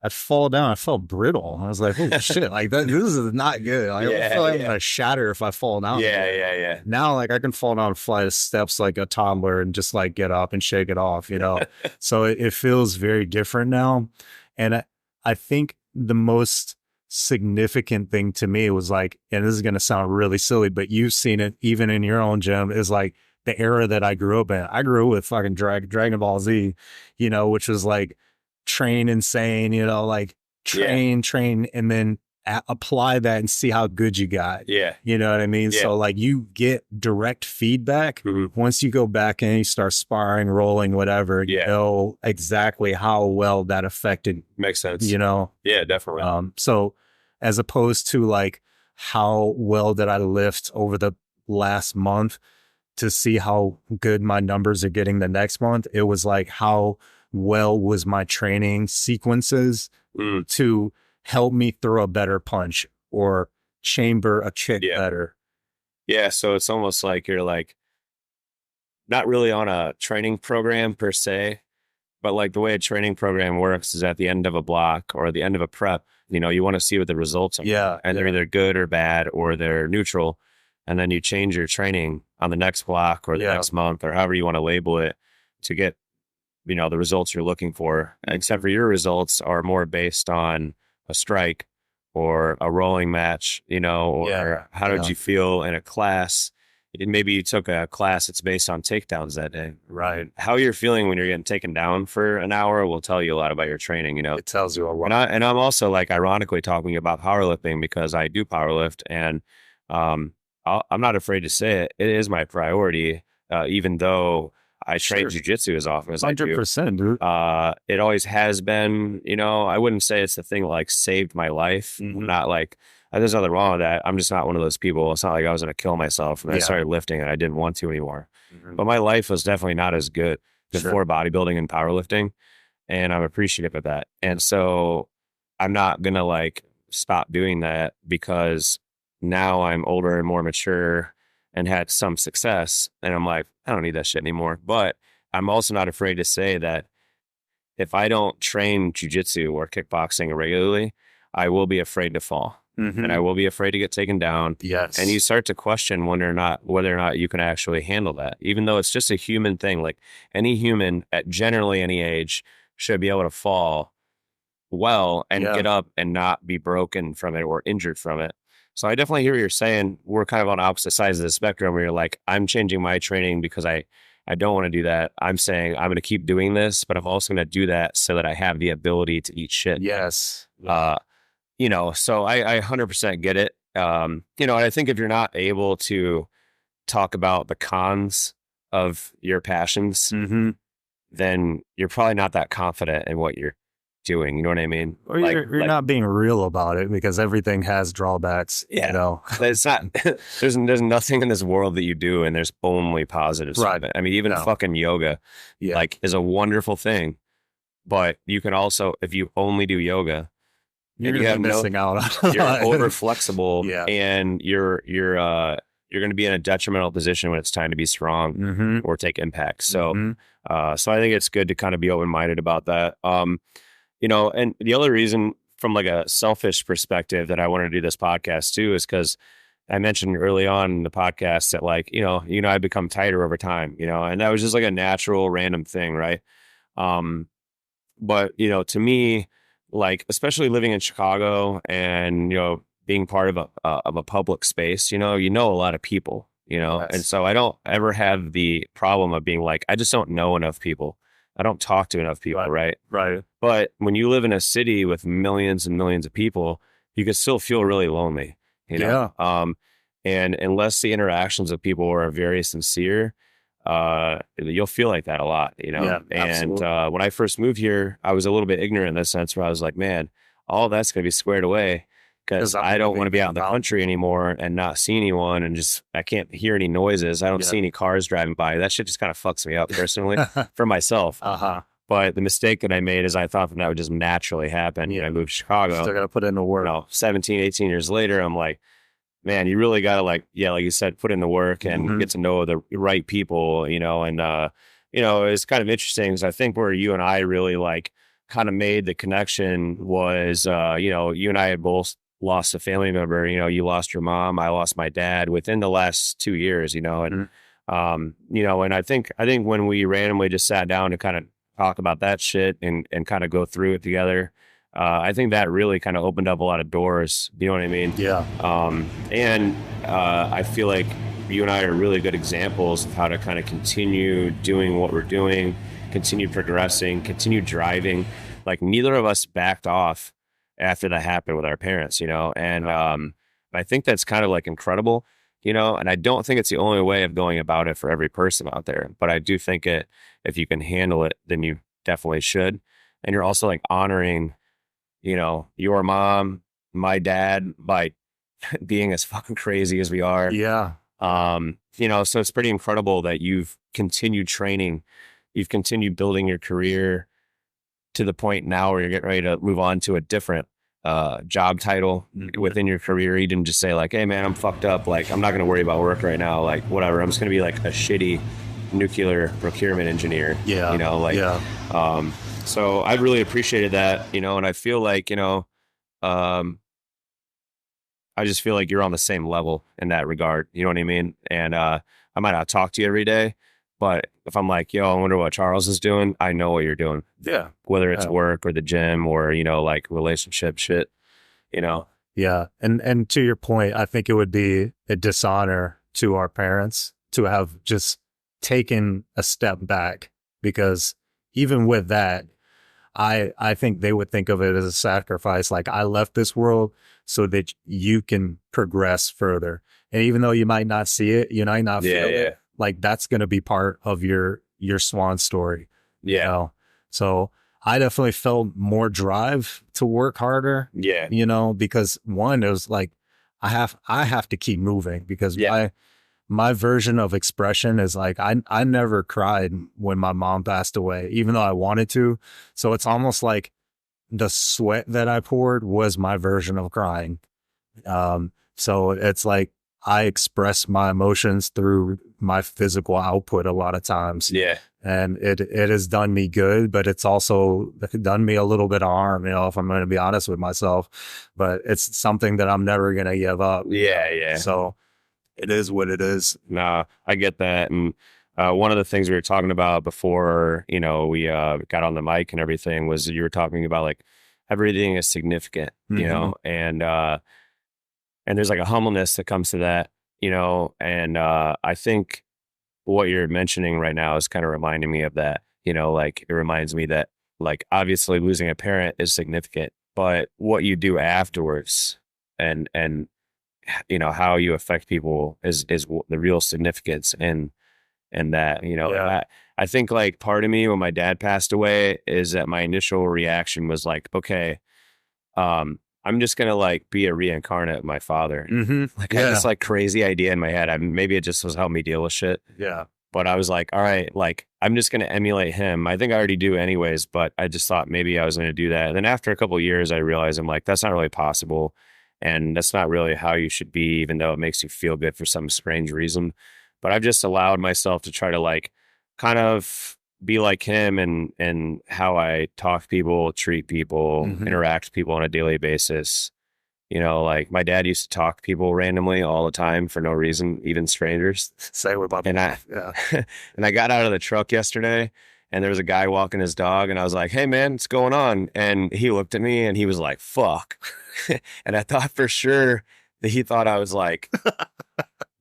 I'd fall down. I felt brittle. I was like, "Oh shit! Like this is not good. Like, I feel like I'm gonna shatter if I fall down." Yeah. Now, like I can fall down a flight of steps like a toddler and just like get up and shake it off, you know. So it feels very different now, and I think the most significant thing to me was like, and this is gonna sound really silly, but you've seen it even in your own gym, is like the era that I grew up in. I grew up with fucking Dragon Ball Z, you know, which was like train insane, you know, like train, and then apply that and see how good you got. Yeah. You know what I mean? Yeah. So like you get direct feedback once you go back and you start sparring, rolling, whatever, you know exactly how well that affected. Makes sense. You know? Yeah, definitely. So as opposed to like how well did I lift over the last month to see how good my numbers are getting the next month, it was like how well was my training sequences to help me throw a better punch or chamber a kick better. Yeah. So it's almost like you're like not really on a training program per se, but like the way a training program works is at the end of a block or the end of a prep, you know, you want to see what the results are. Yeah. And they're either good or bad or they're neutral. And then you change your training on the next block or the next month or however you want to label it to get, you know, the results you're looking for, except for your results are more based on a strike or a rolling match, you know, or how did you feel in a class? Maybe you took a class that's based on takedowns that day. Right. How you're feeling when you're getting taken down for an hour will tell you a lot about your training, you know. It tells you a lot. And I'm also like ironically talking about powerlifting because I do powerlift and I'm not afraid to say it. It is my priority, even though I train jujitsu as often as I do. 100%, dude. It always has been, you know, I wouldn't say it's the thing that like saved my life. Not like, there's nothing wrong with that. I'm just not one of those people. It's not like I was going to kill myself and I started lifting and I didn't want to anymore. But my life was definitely not as good before bodybuilding and powerlifting. And I'm appreciative of that. And so I'm not going to like stop doing that because now I'm older and more mature and had some success. And I'm like, I don't need that shit anymore. But I'm also not afraid to say that if I don't train jujitsu or kickboxing regularly, I will be afraid to fall. And I will be afraid to get taken down. Yes. And you start to question whether or not you can actually handle that, even though it's just a human thing. Like any human at generally any age should be able to fall well and get up and not be broken from it or injured from it. So I definitely hear what you're saying. We're kind of on opposite sides of the spectrum where you're like, I'm changing my training because I don't want to do that. I'm saying I'm going to keep doing this, but I'm also going to do that so that I have the ability to eat shit. Yes. You know, so I 100% get it. You know, and I think if you're not able to talk about the cons of your passions, then you're probably not that confident in what you're doing. You know what I mean? Or you're not being real about it because everything has drawbacks. Yeah. You know, it's not, there's nothing in this world that you do and there's only positives. Right. I mean, even fucking yoga, like is a wonderful thing, but you can also, if you only do yoga, you're going to be missing out on you're over flexible and you're going to be in a detrimental position when it's time to be strong or take impact. So, so I think it's good to kind of be open-minded about that. You know, and the other reason from like a selfish perspective that I wanted to do this podcast too is because I mentioned early on in the podcast that like, you know, I become tighter over time, you know, and that was just like a natural random thing. Right. Um, but you know, to me, like, especially living in Chicago and, you know, being part of a public space, you know, a lot of people, you know, and Yes. so I don't ever have the problem of being like, I just don't know enough people. I don't talk to enough people. Right. Right. Right. But when you live in a city with millions and millions of people, you can still feel really lonely, you know? Yeah. And unless the interactions of people are very sincere, you'll feel like that a lot, you know? Yeah. And Absolutely. when I first moved here, I was a little bit ignorant in the sense where I was like, man, all that's going to be squared away Because because I'm I don't want to living be in out the in the country mountains. anymore and not see anyone and just, I can't hear any noises. I don't Yeah. see any cars driving by. That shit just kind of fucks me up personally for myself. Uh-huh. But the mistake that I made is I thought that would just naturally happen when I Yeah. moved to Still Chicago. got to put in the You work. know, 17, 18 years later, I'm like, man, you really got to like, yeah, like you said, put in the work and Hmm. get to know the right people, you know, and, you know, it's kind of interesting because I think where you and I really like kind of made the connection was, you know, you and I had both lost a family member, you know, you lost your mom, I lost my dad within the last 2 years, you know, and, Hmm. you know, and I think when we randomly just sat down to kind of talk about that shit and kind of go through it together, I think that really kind of opened up a lot of doors. You know what I mean? Yeah. And I feel like you and I are really good examples of how to kind of continue doing what we're doing, continue progressing, continue driving. Like neither of us backed off after that happened with our parents, you know, and I think that's kind of like incredible, you know, and I don't think it's the only way of going about it for every person out there, but I do think it, if you can handle it, then you definitely should. And you're also like honoring, you know, your mom, my dad by being as fucking crazy as we are. Yeah. You know, so it's pretty incredible that you've continued training, you've continued building your career to the point now where you're getting ready to move on to a different job title Mhm. within your career. You didn't just say like, hey man, I'm fucked up. Like, I'm not going to worry about work right now. Like, whatever. I'm just going to be like a shitty nuclear procurement engineer, you Yeah. know, like, Yeah. um, so I really appreciated that, you know, and I feel like, you know, um, I just feel like you're on the same level in that regard. You know what I mean? And I might not talk to you every day, but if I'm like, yo, I wonder what Charles is doing, I know what you're doing, Yeah. whether it's Yeah. work or the gym or, you know, like relationship shit, you know? Yeah. And to your point, I think it would be a dishonor to our parents to have just taken a step back, because even with that, I think they would think of it as a sacrifice. Like, I left this world so that you can progress further. And even though you might not see it, you might not Yeah, feel yeah, it, like that's going to be part of your swan story, you yeah, know? So I definitely felt more drive to work harder, yeah, you know, because one, it was like, I have to keep moving, because yeah, my version of expression is like, I never cried when my mom passed away, even though I wanted to. So it's almost like the sweat that I poured was my version of crying. So it's like I express my emotions through my physical output a lot of times. yeah, And it has done me good, but it's also done me a little bit of harm, you know, if I'm going to be honest with myself. But it's something that I'm never going to give up. yeah, yeah. So it is what it is. Nah, I get that. And one of the things we were talking about before, you know, we got on the mic and everything was you were talking about like everything is significant, you Hmm. know, and there's like a humbleness that comes to that, you know, and I think what you're mentioning right now is kind of reminding me of that, you know, like it reminds me that like obviously losing a parent is significant, but what you do afterwards and you know how you affect people is the real significance and that, you know, Yeah. I think like part of me when my dad passed away is that my initial reaction was like, okay, I'm just gonna like be a reincarnate of my father. Hmm. Like I had this Yeah. like crazy idea in my head. Maybe it just was helping me deal with shit. Yeah. But I was like, all right, like I'm just gonna emulate him. I think I already do anyways, but I just thought maybe I was gonna do that. And then after a couple of years, I realized I'm like, that's not really possible. And that's not really how you should be, even though it makes you feel good for some strange reason. But I've just allowed myself to try to like kind of be like him and how I talk to people, treat people, Hmm. interact with people on a daily basis, You know, like my dad used to talk to people randomly all the time for no reason, even strangers. Say what about And I, yeah. and I got out of the truck yesterday and there was a guy walking his dog and I was like, "Hey man, what's going on?" And he looked at me and he was like, "Fuck." And I thought for sure that he thought I was like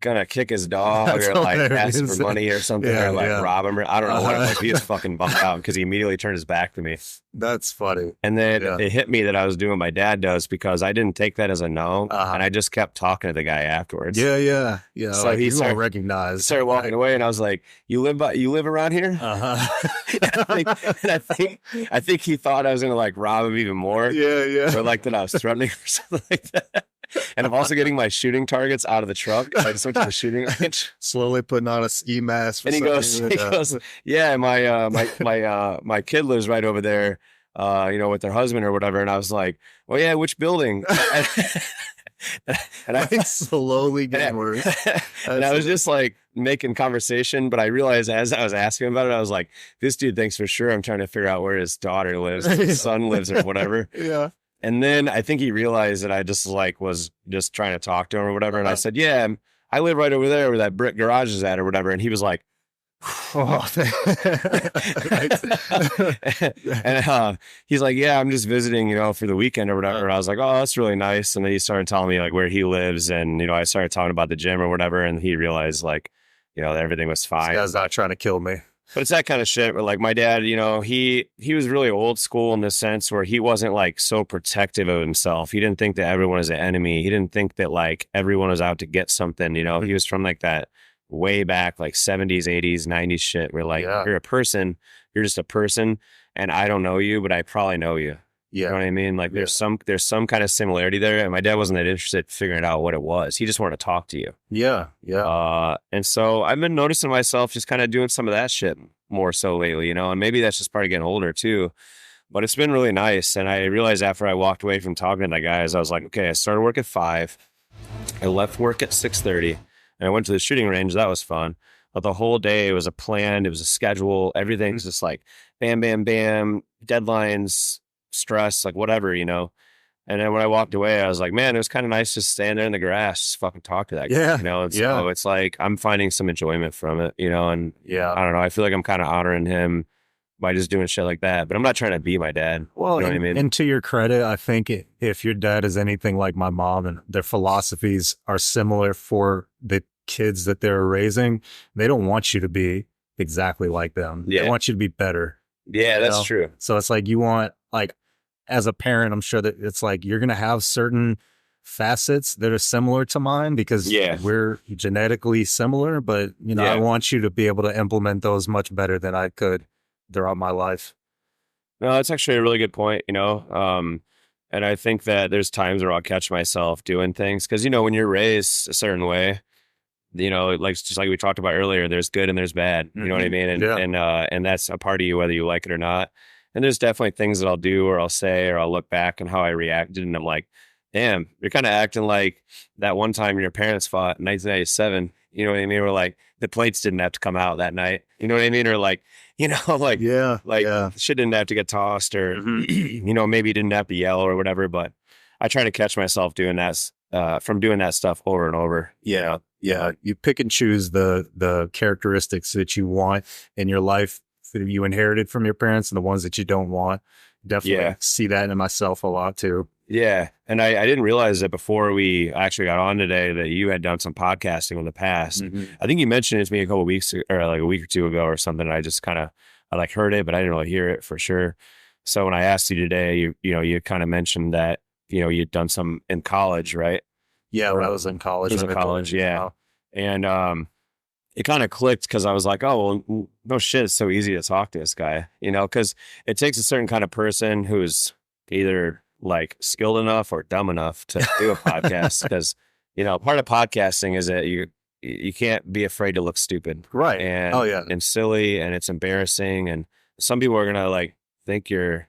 gonna kick his dog That's or like ask hilarious. for money or something Yeah, or like yeah. rob him or I don't know what it was. He Uh-huh. just fucking bumped out because he immediately turned his back to me. That's funny. And then Yeah. it hit me that I was doing what my dad does because I didn't take that as a no. Uh-huh. And I just kept talking to the guy afterwards. Yeah. So like he you started- don't recognize. Started walking away and I was like, you live around here?" Uh-huh. I think he thought I was gonna like rob him even more. Yeah. Or like that I was threatening or something like that. And I'm also getting my shooting targets out of the truck. I just went to the shooting range. Slowly putting on a ski mask. For And he goes, "Yeah, my kid lives right over there, you know, with their husband or whatever." And I was like, "Well, yeah, which building?" And I It's slowly getting worse. and I was just like making conversation, but I realized as I was asking about it, I was like, this dude thinks for sure I'm trying to figure out where his daughter lives, his son lives, or whatever. Yeah. And then I think he realized that I just like was just trying to talk to him or whatever. And I said, "Yeah, I live right over there where that brick garage is at or whatever." And he was like, Oh, and he's like, "Yeah, I'm just visiting, you know, for the weekend or whatever." And I was like, "Oh, that's really nice." And then he started telling me like where he lives, and you know, I started talking about the gym or whatever, and he realized like, you know, that everything was This fine. guy's not trying to kill me. But it's that kind of shit where like my dad, you know, he was really old school in the sense where he wasn't like so protective of himself. He didn't think that everyone was an enemy. He didn't think that like everyone was out to get something, you know. He was from like that way back like 70s, 80s, 90s shit where like Yeah. you're a person, you're just a person and I don't know you, but I probably know you. You know Yeah. what I mean? Like there's some kind of similarity there. And my dad wasn't that interested in figuring out what it was. He just wanted to talk to you. Yeah. And so I've been noticing myself just kind of doing some of that shit more so lately, you know, and maybe that's just part of getting older too. But it's been really nice. And I realized after I walked away from talking to that guys, I was like, okay, I started work at 5. I left work at 6:30 and I went to the shooting range. That was fun. But the whole day it was a plan, it was a schedule, everything's just like bam, bam, bam, deadlines, stress, like whatever, you know. And then when I walked away, I was like, man, it was kind of nice to stand there in the grass, just fucking talk to that guy, Yeah. you know. And Yeah. so it's like I'm finding some enjoyment from it, you know. And Yeah. I don't know, I feel like I'm kind of honoring him by just doing shit like that. But I'm not trying to be my dad. Well, you know what I mean? and to your credit, I think if your dad is anything like my mom and their philosophies are similar for the kids that they're raising, they don't want you to be exactly like them. Yeah. They want you to be better. Yeah, you that's know? true. So it's like you want, like, as a parent, I'm sure that it's like you're going to have certain facets that are similar to mine because Yeah. we're genetically similar, but you know, Yeah. I want you to be able to implement those much better than I could throughout my life. No, that's actually a really good point, you know. And I think that there's times where I'll catch myself doing things because, you know, when you're raised a certain way, you know, like just like we talked about earlier, there's good and there's bad. You know what I mean? And Yeah. and that's a part of you whether you like it or not. And there's definitely things that I'll do or I'll say or I'll look back and how I reacted, and I'm like, damn, you're kind of acting like that one time your parents fought in 1997. You know what I mean? Or like the plates didn't have to come out that night. You know what I mean? Or like, you know, like Yeah. like yeah. shit didn't have to get tossed or Mhm. you know, maybe you didn't have to yell or whatever. But I try to catch myself doing that from doing that stuff over and over. Yeah. Yeah. You pick and choose the characteristics that you want in your life that you inherited from your parents and the ones that you don't want. Definitely Yeah. see that in myself a lot too. Yeah. And I didn't realize that before we actually got on today that you had done some podcasting in the past. I think you mentioned it to me a couple of weeks or like a week or two ago or something. And I just I like heard it, but I didn't really hear it for sure. So when I asked you today, you kind of mentioned that, you know, you'd done some in college, right? Yeah. When I was in college. It was in college. Yeah. And, it kind of clicked because I was like, oh, well, no shit. It's so easy to talk to this guy, you know, because it takes a certain kind of person who's either like skilled enough or dumb enough to do a podcast. Because, you know, part of podcasting is that you can't be afraid to look stupid. Right. And, Oh, yeah. and silly and it's embarrassing. And some people are going to like think you're a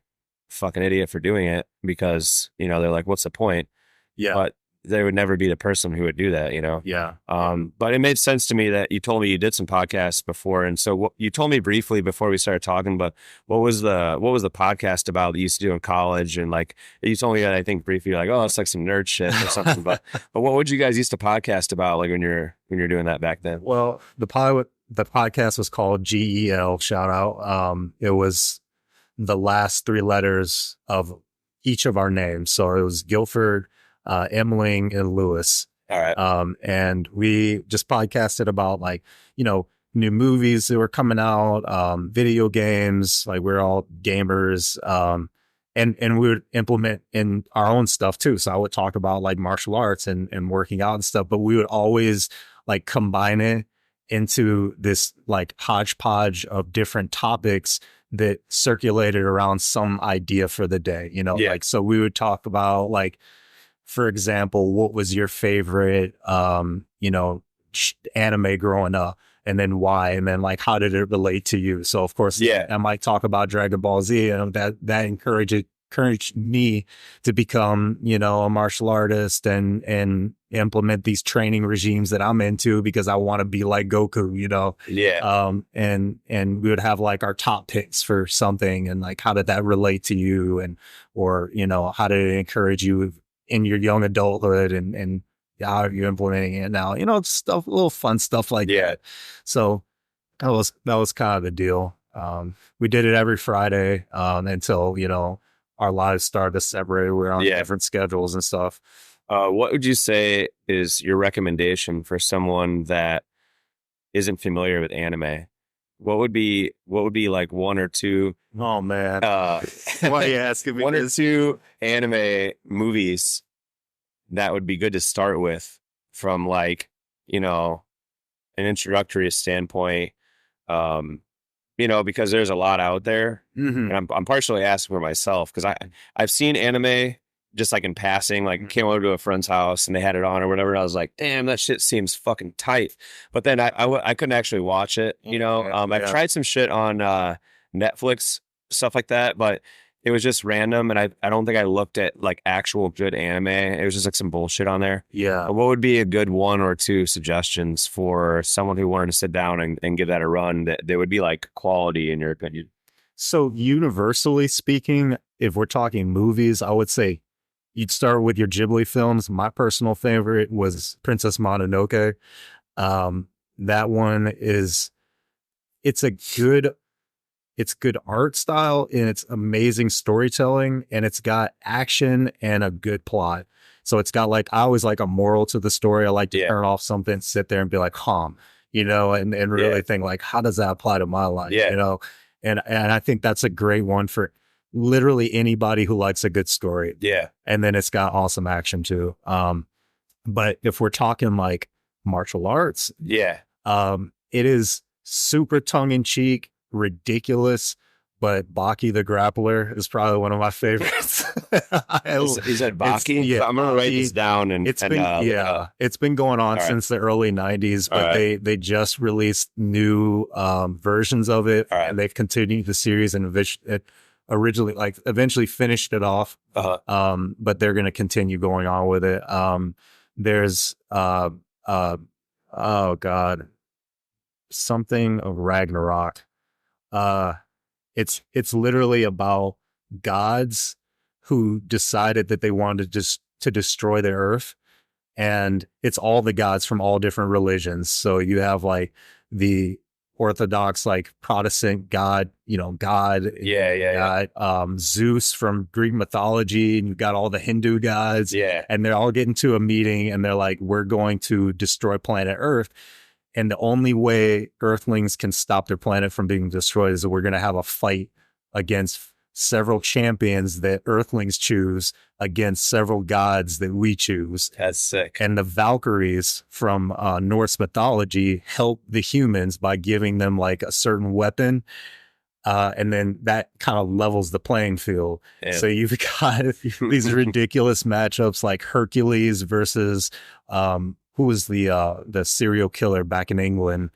fucking idiot for doing it because, you know, they're like, what's the point? Yeah. But they would never be the person who would do that, you know? Yeah. But it made sense to me that you told me you did some podcasts before. And so you told me briefly before we started talking, but what was the podcast about that you used to do in college? And like, you told me that, I think briefly, like, oh, it's like some nerd shit or something. but what would you guys used to podcast about, like when you're doing that back then? Well, the podcast was called GEL, shout out. It was the last three letters of each of our names. So it was Guilford, Emling, and Lewis. All right. And we just podcasted about, like, you know, new movies that were coming out, video games, like we're all gamers. And we would implement in our own stuff too. So I would talk about like martial arts and working out and stuff, but we would always like combine it into this like hodgepodge of different topics that circulated around some idea for the day, you know, like, so we would talk about, like, for example, what was your favorite, you know, anime growing up, and then why, and then like, how did it relate to you? So of course, I might talk about Dragon Ball Z, and that encouraged me to become, you know, a martial artist and implement these training regimes that I'm into because I want to be like Goku, you know? And we would have like our top picks for something, and like, how did that relate to you? And, or, you know, how did it encourage you in your young adulthood, and how are you implementing it now? You know, stuff, little fun stuff like that. So that was kind of the deal. We did it every Friday, until, you know, our lives started to separate. We were on different schedules and stuff. What would you say is your recommendation for someone that isn't familiar with anime? What would be like one or two? Oh man, why are you asking me? One or two anime movies that would be good to start with from, like, you know, an introductory standpoint. You know, because there's a lot out there, and I'm partially asking for myself because I've seen anime just like in passing, like came over to a friend's house and they had it on or whatever. And I was like, damn, that shit seems fucking tight. But then I couldn't actually watch it, you know. I've tried some shit on Netflix, stuff like that, but it was just random, and I don't think I looked at like actual good anime. It was just like some bullshit on there. What would be a good one or two suggestions for someone who wanted to sit down and give that a run that would be like quality in your opinion? So universally speaking, if we're talking movies, I would say you'd start with your Ghibli films. My personal favorite was Princess Mononoke. That one is, it's good art style, and it's amazing storytelling, and it's got action and a good plot. So it's got like, I always like a moral to the story. I like to turn off something, sit there and be like, you know, and really think like, how does that apply to my life? You know? And I think that's a great one for literally anybody who likes a good story. And then it's got awesome action too. But if we're talking like martial arts, it is super tongue in cheek, ridiculous, but Baki the Grappler is probably one of my favorites. Is that Baki? I'm gonna write this down. And it's been going on since the early 90s, but they just released new versions of it, and they've continued the series, and eventually finished it off, but they're going to continue going on with it. There's oh god, something of Ragnarok. It's literally about gods who decided that they wanted to destroy the earth, and it's all the gods from all different religions. So you have like the Orthodox, like Protestant God, you know, God, Zeus from Greek mythology, and you've got all the Hindu gods, and they're all getting to a meeting, and they're like, we're going to destroy planet Earth. And the only way Earthlings can stop their planet from being destroyed is that we're going to have a fight against several champions that Earthlings choose against several gods that we choose. That's sick. And the Valkyries from Norse mythology help the humans by giving them like a certain weapon. And then that kind of levels the playing field. So you've got these ridiculous matchups like Hercules versus who was the serial killer back in England?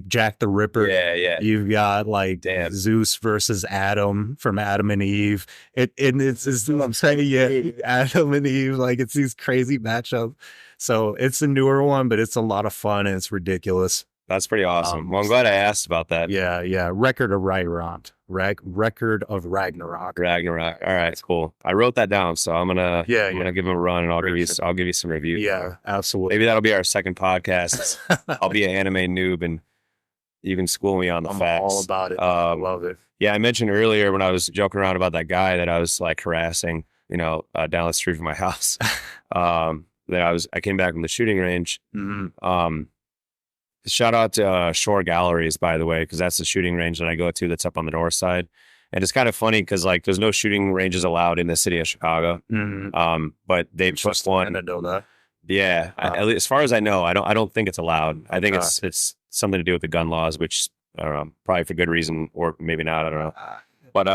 Jack the Ripper. Yeah, yeah. You've got like Damn. Zeus versus Adam from Adam and Eve. It's what I'm saying, yeah, Adam and Eve. Like it's these crazy matchups. So it's a newer one, but it's a lot of fun and it's ridiculous. That's pretty awesome. Well, I'm glad I asked about that. Yeah, yeah. Record of Ragnarok. Ragnarok. All right, cool. I wrote that down, so I'm gonna give him a run, and I'll give you some reviews. Yeah, absolutely. Maybe that'll be our second podcast. I'll be an anime noob, and you can school me on the facts. All about it. I love it. Yeah, I mentioned earlier when I was joking around about that guy that I was like harassing, down the street from my house. That I came back from the shooting range. Mm-hmm. Shout out to Shore Galleries, by the way, because that's the shooting range that I go to that's up on the north side. And it's kind of funny because like there's no shooting ranges allowed in the city of Chicago. Mm-hmm. But they put one. I know that. Yeah, at least, as far as I know, I don't think it's allowed. I think it's something to do with the gun laws, which I don't know, probably for good reason, or maybe not. I don't know. But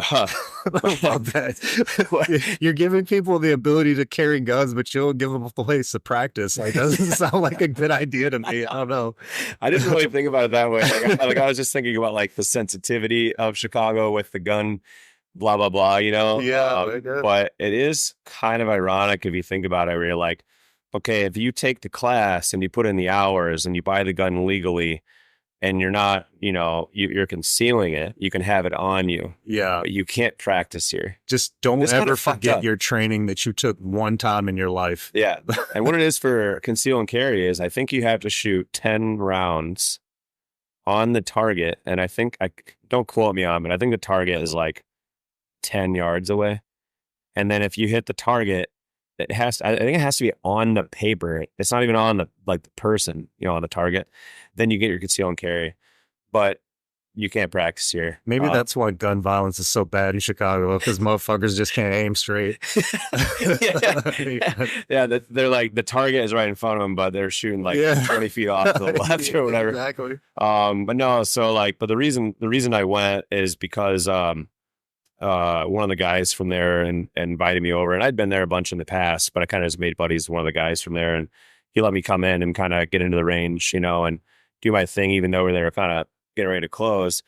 you're giving people the ability to carry guns, but you don't give them a place to practice. Like, doesn't sound like a good idea to me. I don't know. I didn't really think about it that way. I was just thinking about like the sensitivity of Chicago with the gun, blah blah blah. Yeah. But it is kind of ironic if you think about it. Where you're like, okay, if you take the class and you put in the hours and you buy the gun legally, and you're not, you're concealing it, you can have it on you. Yeah. But you can't practice here. Just don't ever forget your training that you took one time in your life. Yeah. And what it is for conceal and carry is I think you have to shoot 10 rounds on the target. And don't quote me on, but I think the target is like 10 yards away. And then if you hit the target, I think it has to be on the paper. It's not even on the person, on the target. Then you get your conceal and carry, but you can't practice here. Maybe that's why gun violence is so bad in Chicago, because motherfuckers just can't aim straight. Yeah, they're like the target is right in front of them, but they're shooting 20 feet off to the left or whatever. Exactly. But no, so but the reason I went is because one of the guys from there and invited me over, and I'd been there a bunch in the past, but I kind of just made buddies with one of the guys from there, and he let me come in and kind of get into the range, and do my thing, even though they were kind of getting ready to close.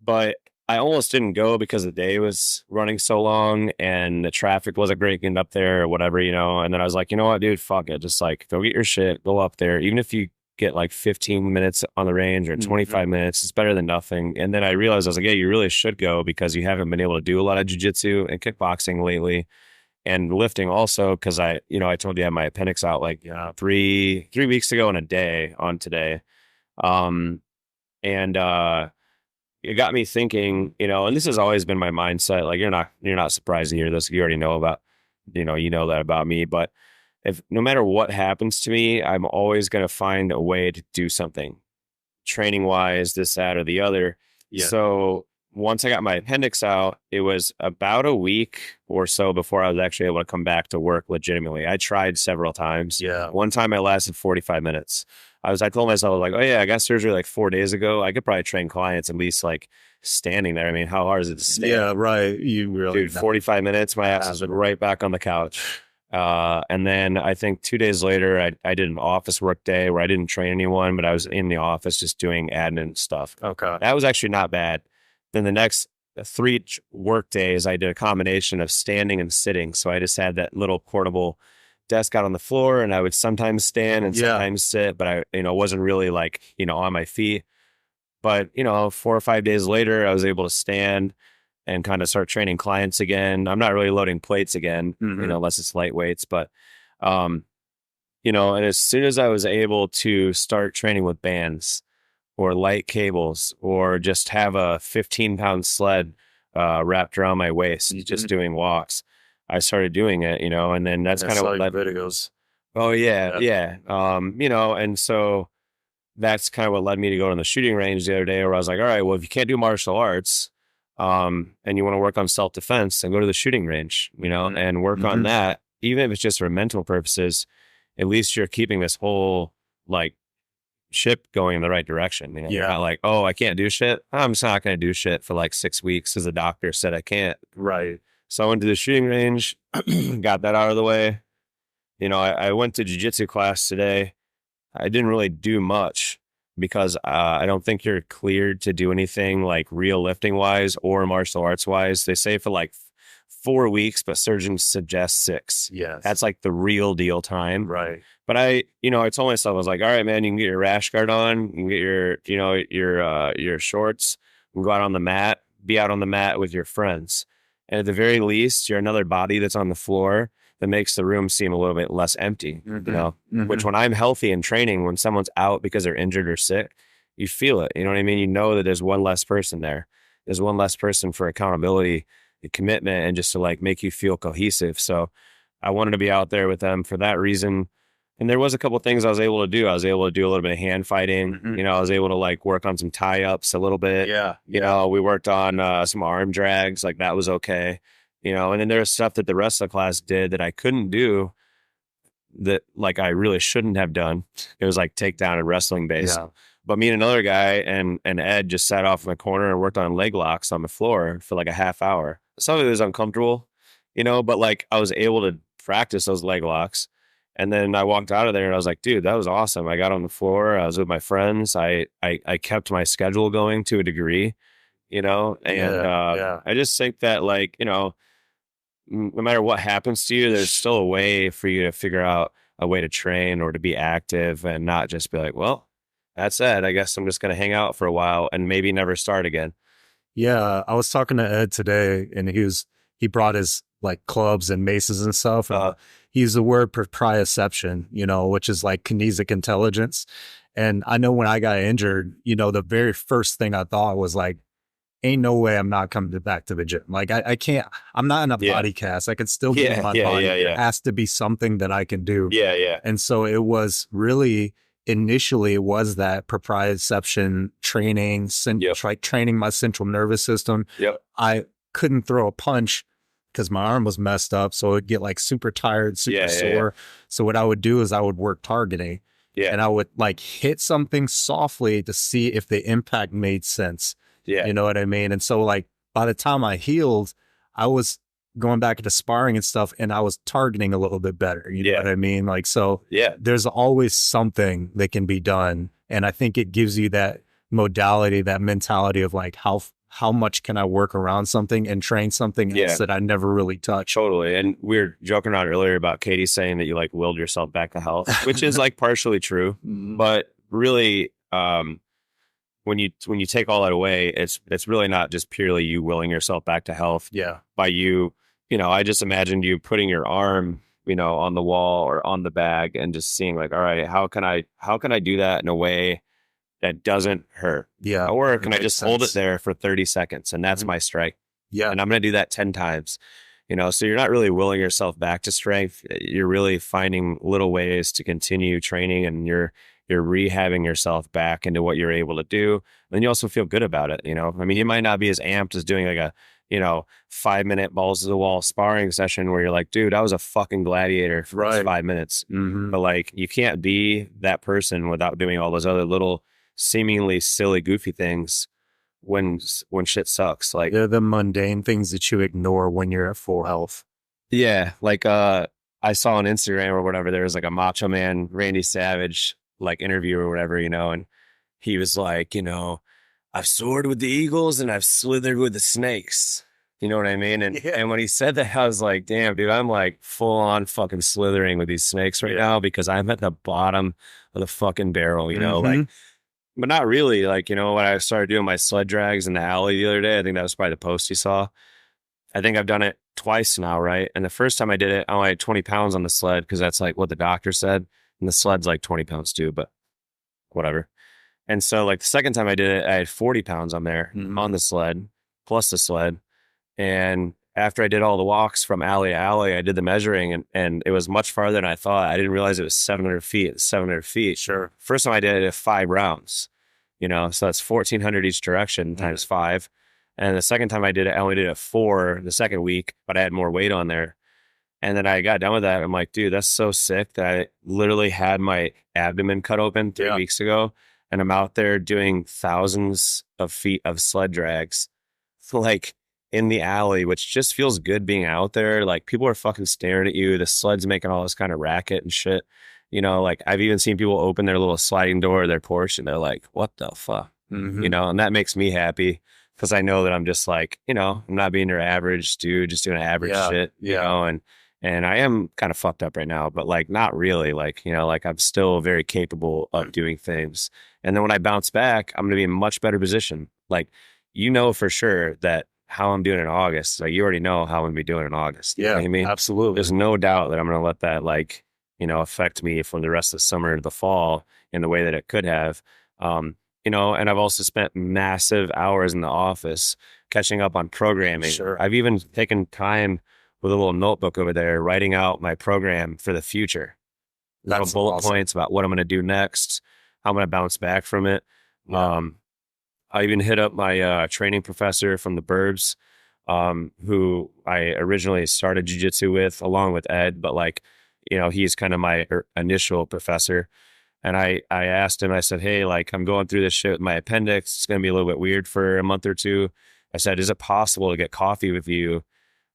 But I almost didn't go because the day was running so long and the traffic wasn't great getting up there or whatever, and then I was like, you know what, dude, fuck it, just like go get your shit, go up there, even if you get like 15 minutes on the range or 25 minutes, it's better than nothing. And then I realized, I was like, yeah, you really should go, because you haven't been able to do a lot of jiu-jitsu and kickboxing lately, and lifting also, because I told you I had my appendix out like 3 weeks ago in a day on today. And it got me thinking, and this has always been my mindset. Like, you're not surprised to hear this. You already know about, you know that about me, but if no matter what happens to me, I'm always going to find a way to do something training wise, this, that, or the other. Yeah. So once I got my appendix out, it was about a week or so before I was actually able to come back to work legitimately. I tried several times. Yeah. One time I lasted 45 minutes. I told myself, like, oh yeah, I got surgery like 4 days ago. I could probably train clients at least like standing there. I mean, how hard is it to stand? Yeah, right. You really, dude, 45 minutes, my ass has been right back on the couch. And then I think 2 days later, I did an office work day where I didn't train anyone, but I was in the office just doing admin stuff. Okay. That was actually not bad. Then the next 3 work days, I did a combination of standing and sitting. So I just had that little portable desk out on the floor, and I would sometimes stand and sometimes sit, but I, wasn't really like, on my feet. But, 4 or 5 days later, I was able to stand and kind of start training clients again. I'm not really loading plates again, unless it's lightweights, but, and as soon as I was able to start training with bands or light cables, or just have a 15-pound sled wrapped around my waist, just doing walks, I started doing it, and then that's kind of what led videos. Oh yeah. And so that's kind of what led me to go to the shooting range the other day, where I was like, all right, well, if you can't do martial arts, and you want to work on self-defense, then go to the shooting range, and work on that. Even if it's just for mental purposes, at least you're keeping this whole like ship going in the right direction. You're not like, oh, I can't do shit. I'm just not going to do shit for like 6 weeks because the doctor said I can't. Right. So I went to the shooting range, got that out of the way. I went to jiu-jitsu class today. I didn't really do much, because I don't think you're cleared to do anything like real lifting wise or martial arts wise. They say for like 4 weeks, but surgeons suggest 6. Yes. That's like the real deal time. Right. But I told myself, I was like, all right, man, you can get your rash guard on, you can get your shorts, you can go out on the mat, be out on the mat with your friends. And at the very least, you're another body that's on the floor that makes the room seem a little bit less empty, which when I'm healthy and training, when someone's out because they're injured or sick, you feel it. You know what I mean? You know that there's one less person there. There's one less person for accountability, commitment, and just to like make you feel cohesive. So I wanted to be out there with them for that reason. And there was a couple of things I was able to do. I was able to do a little bit of hand fighting. I was able to like work on some tie-ups a little bit. We worked on some arm drags. Like that was okay. And then there was stuff that the rest of the class did that I couldn't do that like I really shouldn't have done. It was like takedown and wrestling based. Yeah. But me and another guy and Ed just sat off in the corner and worked on leg locks on the floor for like a half hour. Some of it was uncomfortable, but like I was able to practice those leg locks. And then I walked out of there and I was like, dude, that was awesome. I got on the floor. I was with my friends. I kept my schedule going to a degree, and I just think that like, no matter what happens to you, there's still a way for you to figure out a way to train or to be active and not just be like, well, that's it. I guess I'm just going to hang out for a while and maybe never start again. Yeah. I was talking to Ed today and he brought his like clubs and maces and stuff. He used the word proprioception, which is like kinesic intelligence. And I know when I got injured, the very first thing I thought was like, ain't no way I'm not coming back to the gym. Like I can't, I'm not in a body cast. I can still get in my body. There has to be something that I can do. Yeah. And so it was really, initially it was that proprioception training, like training my central nervous system. I couldn't throw a punch because my arm was messed up. So it'd get like super tired, super sore. So what I would do is I would work targeting. And I would like hit something softly to see if the impact made sense. You know what I mean? And so like by the time I healed, I was going back into sparring and stuff and I was targeting a little bit better. You know what I mean? Like, so there's always something that can be done. And I think it gives you that modality, that mentality of like, how much can I work around something and train something else that I never really touched? Totally. And we were joking around earlier about Katie saying that you like willed yourself back to health, which is like partially true, but really, when you take all that away, it's really not just purely you willing yourself back to health. By you, I just imagined you putting your arm, on the wall or on the bag and just seeing like, all right, how can I do that in a way that doesn't hurt? Or can I just hold it there for 30 seconds and that's my strike? And I'm going to do that 10 times. So you're not really willing yourself back to strength. You're really finding little ways to continue training and you're rehabbing yourself back into what you're able to do. And you also feel good about it. I mean, you might not be as amped as doing like a, 5-minute balls to the wall sparring session where you're like, dude, I was a fucking gladiator for 5 minutes. But like, you can't be that person without doing all those other little seemingly silly, goofy things when shit sucks. Like they're the mundane things that you ignore when you're at full health. Yeah. Like, I saw on Instagram or whatever, there was like a Macho Man, Randy Savage, like interview or whatever, and he was like, I've soared with the eagles and I've slithered with the snakes. You know what I mean? And when he said that, I was like, damn, dude, I'm like full on fucking slithering with these snakes right now because I'm at the bottom of the fucking barrel, like, but not really. Like, when I started doing my sled drags in the alley the other day, I think that was probably the post you saw. I think I've done it twice now, right? And the first time I did it, I only had 20 pounds on the sled because that's like what the doctor said. And the sled's like 20 pounds too, but whatever. And so like the second time I did it, I had 40 pounds on there on the sled, plus the sled. And after I did all the walks from alley to alley, I did the measuring and it was much farther than I thought. I didn't realize it was 700 feet. It's 700 feet. Sure. First time I did it at 5 rounds, so that's 1,400 each direction times 5. And the second time I did it, I only did it 4 the second week, but I had more weight on there. And then I got done with that. I'm like, dude, that's so sick that I literally had my abdomen cut open 3 weeks ago. And I'm out there doing thousands of feet of sled drags, like in the alley, which just feels good being out there. Like people are fucking staring at you. The sled's making all this kind of racket and shit. You know, like I've even seen people open their little sliding door of their Porsche and they're like, what the fuck? Mhm. You know, and that makes me happy because I know that I'm just like, you know, I'm not being your average dude, just doing average Yeah, shit, you yeah. know, and I am kind of fucked up right now, but like not really. Like, you know, like I'm still very capable of doing things. And then when I bounce back, I'm gonna be in a much better position. Like, you know for sure that how I'm doing in August, like you already know how I'm gonna be doing in August. You know Yeah, what I mean? absolutely. There's no doubt that I'm gonna let that like, you know, affect me from the rest of the summer to the fall in the way that it could have. You know, and I've also spent massive hours in the office catching up on programming. Sure. I've even taken time with a little notebook over there, writing out my program for the future. Little That's bullet awesome. points about what I'm going to do next, how I'm going to bounce back from it. Yeah. I even hit up my training professor from the Burbs, who I originally started jujitsu with, along with Ed, but like, you know, he's kind of my initial professor. And I asked him, I said, hey, like I'm going through this shit with my appendix. It's going to be a little bit weird for a month or two. I said, is it possible to get coffee with you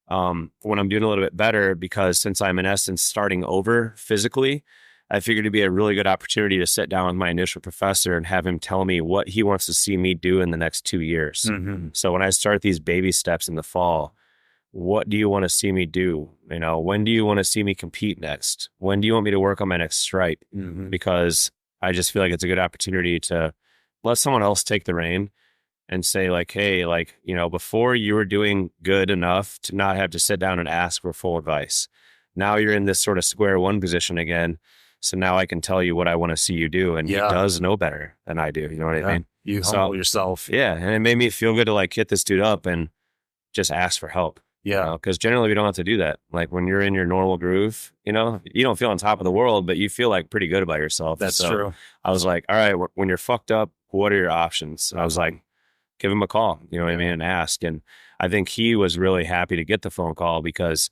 when I'm doing a little bit better? Because since I'm in essence starting over physically, I figured it'd be a really good opportunity to sit down with my initial professor and have him tell me what he wants to see me do in the next 2 years. Mm-hmm. So when I start these baby steps in the fall, what do you want to see me do? You know, when do you want to see me compete next? When do you want me to work on my next stripe? Mm-hmm. Because I just feel like it's a good opportunity to let someone else take the reign and say like, hey, like, you know, before you were doing good enough to not have to sit down and ask for full advice. Now you're in this sort of square one position again. So now I can tell you what I want to see you do. And Yeah. he does know better than I do. You know what I mean? You So- humble yourself. Yeah. And it made me feel good to like hit this dude up and just ask for help. Yeah. Because generally we don't have to do that. Like when you're in your normal groove, you know, you don't feel on top of the world, but you feel like pretty good about yourself. That's So true. I was like, all right, when you're fucked up, what are your options? And I was like, give him a call, you know what I mean, and ask. And I think he was really happy to get the phone call because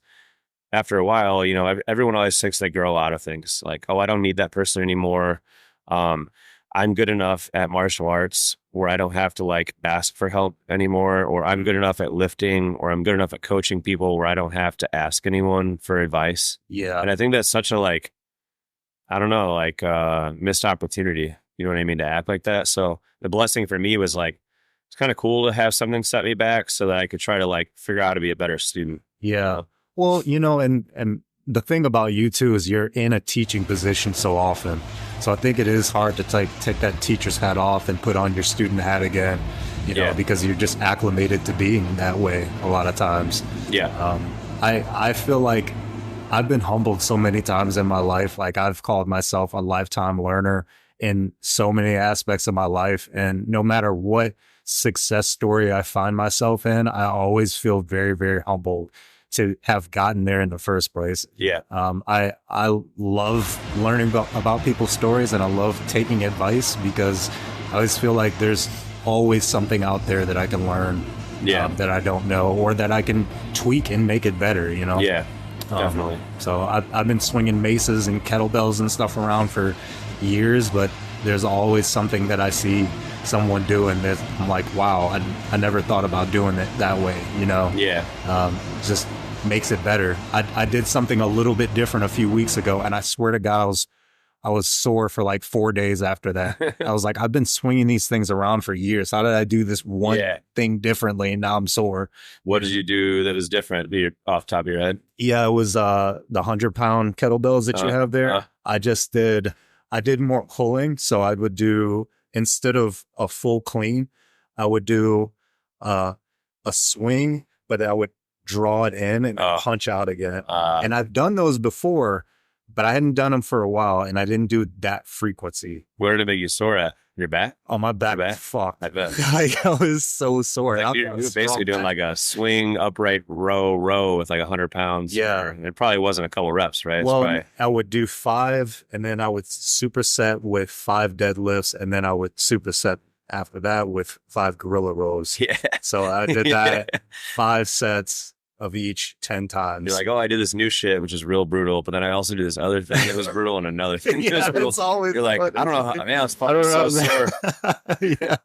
after a while, you know, everyone always thinks they grow out of things. Like, oh, I don't need that person anymore. I'm good enough at martial arts where I don't have to like ask for help anymore, or I'm good enough at lifting, or I'm good enough at coaching people where I don't have to ask anyone for advice. Yeah. And I think that's such a like, I don't know, like missed opportunity. You know what I mean? To act like that. So the blessing for me was like, it's kind of cool to have something set me back so that I could try to like figure out how to be a better student. Yeah. Well, you know, and the thing about you too is you're in a teaching position so often. So I think it is hard to take that teacher's hat off and put on your student hat again, you know, because you're just acclimated to being that way a lot of times. Yeah. I feel like I've been humbled so many times in my life. Like I've called myself a lifetime learner in so many aspects of my life. And no matter what success story I find myself in, I always feel very, very humbled to have gotten there in the first place. Yeah. I love learning about people's stories, and I love taking advice because I always feel like there's always something out there that I can learn that I don't know, or that I can tweak and make it better, you know? Yeah, definitely. So I've been swinging maces and kettlebells and stuff around for years, but there's always something that I see someone doing that I'm like, wow, I never thought about doing it that way, you know? Yeah. Just makes it better. I did something a little bit different a few weeks ago, and I swear to God, I was sore for like 4 days after that. I was like, I've been swinging these things around for years. How did I do this one thing differently, and now I'm sore? What did you do that was different off the top of your head? Yeah, it was the 100-pound kettlebells that you have there. I did more pulling. So I would do, instead of a full clean, I would do a swing, but I would draw it in and punch out again. And I've done those before, but I hadn't done them for a while, and I didn't do that frequency. Where did it make you sore at? Your back? On my back. Your back? Fuck. I bet. I was so sore. Like you were basically doing like a swing upright row with like 100 pounds. Yeah. It probably wasn't a couple reps, right? Well, I would do 5, and then I would superset with 5 deadlifts, and then I would superset after that with 5 gorilla rows. Yeah. So I did that 5 sets of each 10 times. You're like, oh, I did this new shit, which is real brutal, but then I also do this other thing that was brutal, and another thing that was brutal. It's always You're like, fun. I don't know how, man, I was fucking so sore. Yeah.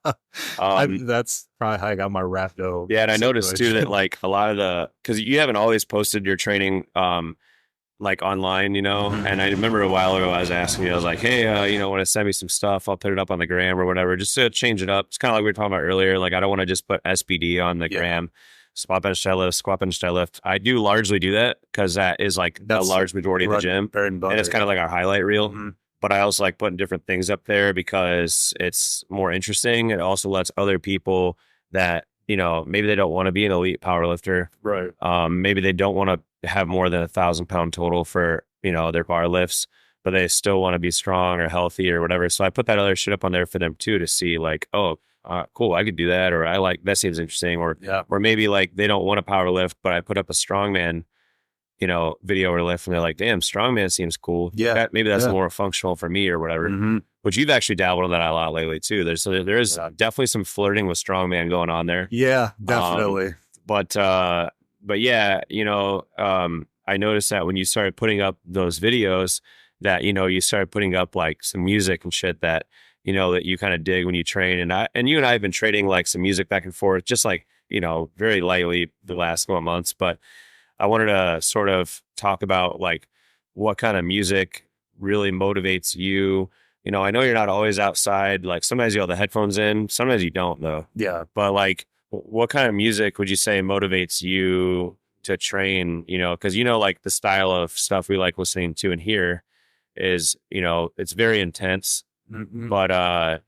That's probably how I got my rhabdo. Yeah, and I noticed too that like a lot of because you haven't always posted your training like online, you know. And I remember a while ago I was asking you, I was like, hey, you know, want to send me some stuff? I'll put it up on the gram or whatever, just to change it up. It's kind of like we were talking about earlier. Like I don't want to just put SBD on the gram. Squat, bench, deadlift, squat, bench, deadlift. I do largely do that because that is like a large majority of the gym, and it's kind of like our highlight reel. But I also like putting different things up there because it's more interesting. It also lets other people that, you know, maybe they don't want to be an elite powerlifter, right? Maybe they don't want to have more than 1,000-pound total for, you know, their bar lifts, but they still want to be strong or healthy or whatever. So I put that other shit up on there for them too, to see like, oh, cool, I could do that, or I like that seems interesting, or maybe like they don't want to power lift, but I put up a strongman, you know, video or lift, and they're like, damn, strongman seems cool. Maybe that's more functional for me or whatever. Which you've actually dabbled in that a lot lately too. There's definitely some flirting with strongman going on there. Yeah, definitely. But yeah, you know, I noticed that when you started putting up those videos, that, you know, you started putting up like some music and shit that, you know, that you kind of dig when you train. And you and I have been trading like some music back and forth, just like, you know, very lightly the last couple of months. But I wanted to sort of talk about like what kind of music really motivates you. You know, I know you're not always outside. Like sometimes you have the headphones in, sometimes you don't though. Yeah. But like, what kind of music would you say motivates you to train? You know, because, you know, like the style of stuff we like listening to and hear is, you know, it's very intense. But I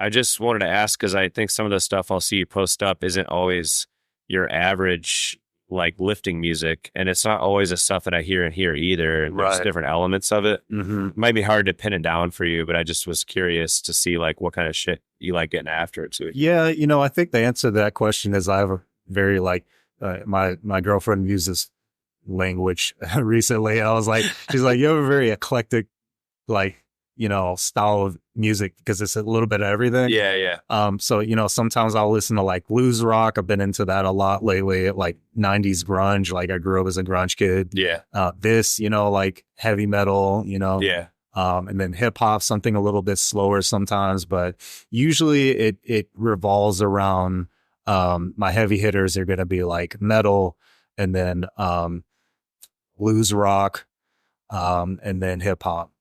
just wanted to ask, because I think some of the stuff I'll see you post up isn't always your average like lifting music, and it's not always the stuff that I hear in here either. There's different elements of it. It might be hard to pin it down for you, but I just was curious to see like what kind of shit you like getting after it too. Yeah, you know, I think the answer to that question is I have a very like my girlfriend uses language recently. I was like, she's like, you have a very eclectic like, you know, style of music because it's a little bit of everything. So, you know, sometimes I'll listen to like blues rock. I've been into that a lot lately, like 90s grunge. Like I grew up as a grunge kid. This, you know, like heavy metal, you know. And then hip hop, something a little bit slower sometimes, but usually it revolves around my heavy hitters are going to be like metal, and then blues rock, and then hip hop.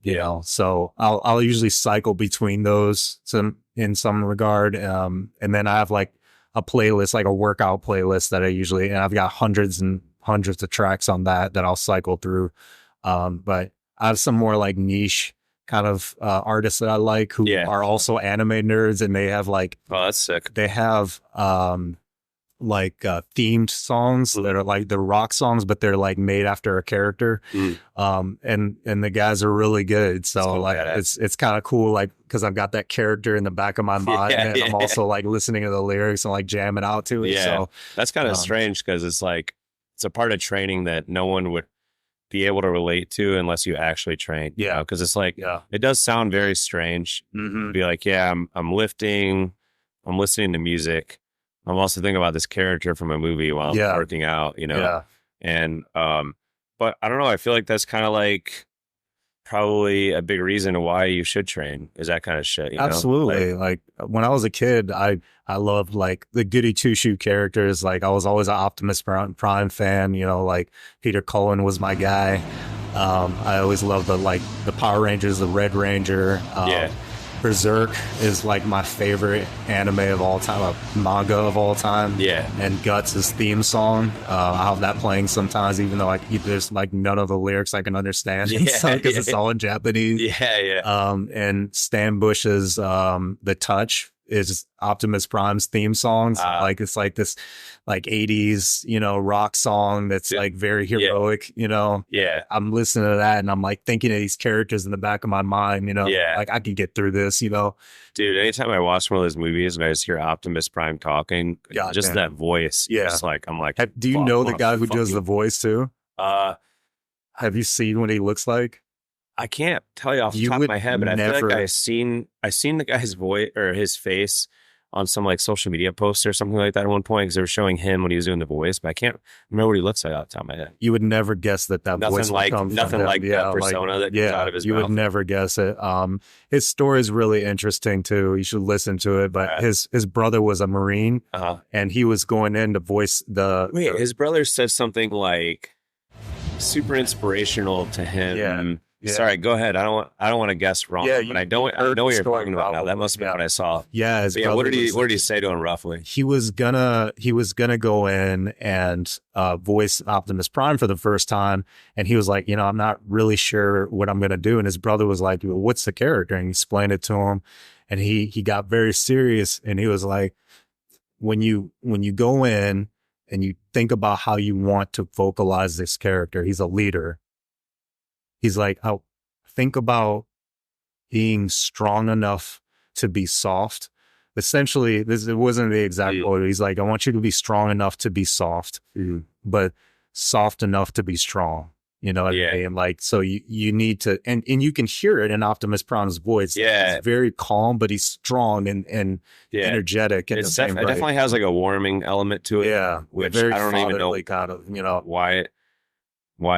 You know, so I'll usually cycle between those in some regard. And then I have like a playlist, like a workout playlist that I usually, and I've got hundreds and hundreds of tracks on that I'll cycle through. But I have some more like niche kind of artists that I like who are also anime nerds, and they have like, oh, that's sick. They have like themed songs that are like the rock songs, but they're like made after a character. And the guys are really good. So like it's kind of cool, like because I've got that character in the back of my mind, and I'm also like listening to the lyrics and like jamming out to it. So that's kind of strange, because it's like it's a part of training that no one would be able to relate to unless you actually train. Because it's like it does sound very strange. Be like, I'm lifting, I'm listening to music, I'm also thinking about this character from a movie while I'm working out, you know? And, but I don't know. I feel like that's kind of like probably a big reason why you should train, is that kind of shit. You Absolutely. know? Like when I was a kid, I loved like the goody two shoe characters. Like I was always an Optimus Prime fan, you know, like Peter Cullen was my guy. I always loved the Power Rangers, the Red Ranger. Berserk is like my favorite anime of all time, a manga of all time. And Guts' theme song, I have that playing sometimes, even though there's like none of the lyrics I can understand because it's all in Japanese. And Stan Bush's The Touch is Optimus Prime's theme songs. Like it's like this like 80s, you know, rock song that's like very heroic, you know. I'm listening to that and I'm like thinking of these characters in the back of my mind, you know. Like I can get through this, you know. Dude, anytime I watch one of those movies and I just hear Optimus Prime talking, just that voice, just like I'm like, do you know the guy who does the voice too? Have you seen what he looks like? I can't tell you off the top of my head, but I feel like I seen the guy's voice or his face on some like social media post or something like that at one point, because they were showing him when he was doing the voice, but I can't remember what he looks like off the top of my head. You would never guess that voice would come from nothing him. like that persona that comes out of his mouth. You would never guess it. His story is really interesting too. You should listen to it. But his brother was a Marine, and he was going in to voice the. Wait, his brother said something like super inspirational to Yeah. him. Yeah. Sorry, go ahead. I don't want to guess wrong, Yeah, but I know what you're talking about now. That must be yeah. what I saw. Yeah, his But yeah, brother was what like, did he say to him roughly? he was gonna go in and voice Optimus Prime for the first time, and he was like, you know, I'm not really sure what I'm gonna do. And his brother was like, well, what's the character? And he explained it to him, and he got very serious, and he was like, when you go in and you think about how you want to vocalize this character, he's a leader. He's like, oh, think about being strong enough to be soft. Essentially, it wasn't the exact quote. He's like, I want you to be strong enough to be soft, but soft enough to be strong. You know what I mean? Like, so you need to, and you can hear it in Optimus Prime's voice. Yeah. He's very calm, but he's strong and it energetic. definitely has like a warming element to it. Yeah. Which very I don't even know kind of, you know, why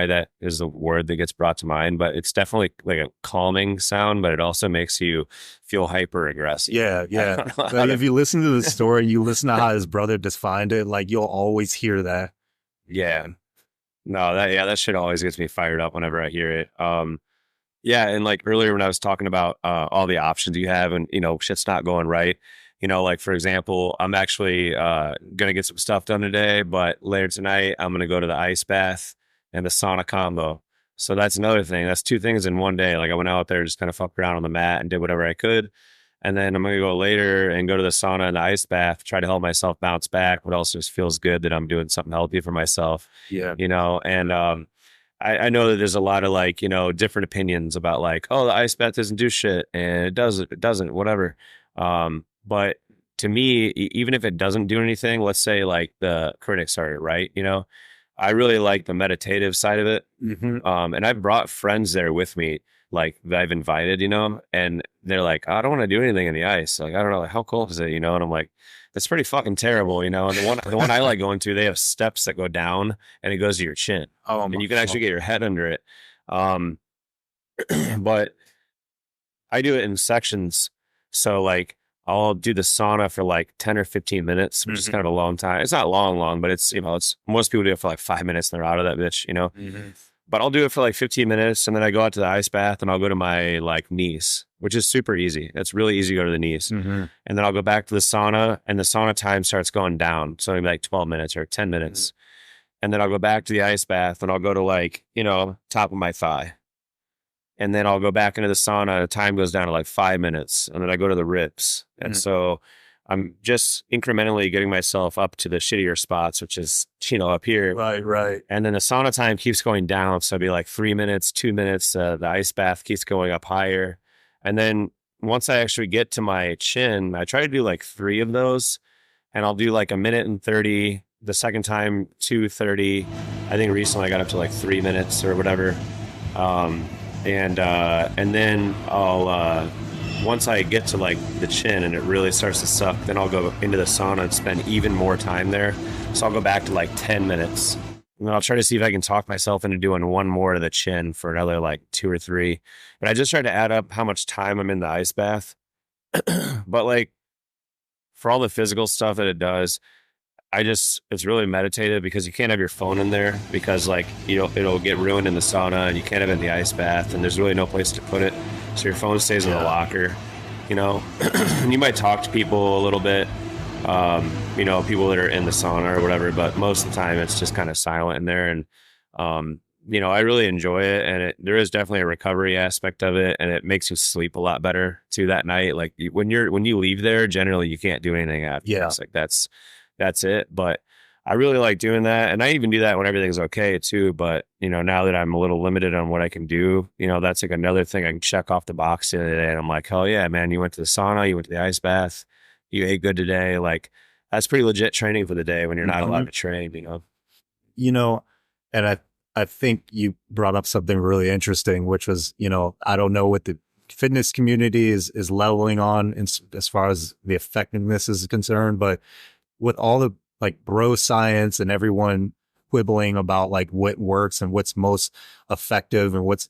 that is the word that gets brought to mind, but it's definitely like a calming sound, but it also makes you feel hyper aggressive. Yeah, yeah. Like if you listen to the story, you listen to how his brother defined it, like you'll always hear that. Yeah. No, that shit always gets me fired up whenever I hear it. Yeah, and like earlier when I was talking about all the options you have and, you know, shit's not going right. You know, like for example, I'm actually gonna get some stuff done today, but later tonight I'm gonna go to the ice bath and the sauna combo. So that's another thing. That's two things in one day. Like I went out there, just kind of fucked around on the mat and did whatever I could. And then I'm going to go later and go to the sauna and the ice bath, try to help myself bounce back. But also just feels good that I'm doing something healthy for myself. Yeah. You know, and I know that there's a lot of like, you know, different opinions about like, oh, the ice bath doesn't do shit and it doesn't, whatever. But to me, even if it doesn't do anything, let's say like the critics are right, you know, I really like the meditative side of it. And I've brought friends there with me, like that I've invited, you know, and they're like, I don't want to do anything in the ice. Like, I don't know, like, how cold is it, you know? And I'm like, that's pretty fucking terrible, you know? And the one I like going to, they have steps that go down and it goes to your chin. And you can actually get your head under it. But I do it in sections. So like, I'll do the sauna for like 10 or 15 minutes, which is kind of a long time. It's not long, but it's, you know, it's most people do it for like 5 minutes and they're out of that bitch, you know? But I'll do it for like 15 minutes and then I go out to the ice bath and I'll go to my like knees, which is super easy. It's really easy to go to the knees. And then I'll go back to the sauna and the sauna time starts going down. So maybe like 12 minutes or 10 minutes. And then I'll go back to the ice bath and I'll go to like, you know, top of my thigh. And then I'll go back into the sauna. The time goes down to like 5 minutes. And then I go to the ribs. And so I'm just incrementally getting myself up to the shittier spots, which is, you know, up here. Right. And then the sauna time keeps going down. So it'll be like 3 minutes, 2 minutes. The ice bath keeps going up higher. And then once I actually get to my chin, I try to do like 3 of those. And I'll do like 1:30. The second time, 2:30. I think recently I got up to like 3 minutes or whatever. And then I'll, once I get to like the chin and it really starts to suck, then I'll go into the sauna and spend even more time there. So I'll go back to like 10 minutes and then I'll try to see if I can talk myself into doing one more to the chin for another like 2 or 3. But I just try to add up how much time I'm in the ice bath. But like for all the physical stuff that it does, it's really meditative because you can't have your phone in there because like, you know, it'll get ruined in the sauna and you can't have it in the ice bath and there's really no place to put it. So your phone stays in the locker, you know, and you might talk to people a little bit, you know, people that are in the sauna or whatever, but most of the time it's just kind of silent in there. And, you know, I really enjoy it and there is definitely a recovery aspect of it and it makes you sleep a lot better too that night. Like when you leave there, generally you can't do anything after. Yeah. It's like, that's it. But I really like doing that. And I even do that when everything's okay too. But, you know, now that I'm a little limited on what I can do, you know, that's like another thing I can check off the box the other day. And I'm like, hell yeah, man, you went to the sauna, you went to the ice bath, you ate good today. Like that's pretty legit training for the day when you're not allowed to train, you know? You know, and I think you brought up something really interesting, which was, you know, I don't know what the fitness community is leveling on as far as the effectiveness is concerned, but with all the like bro science and everyone quibbling about like what works and what's most effective and what's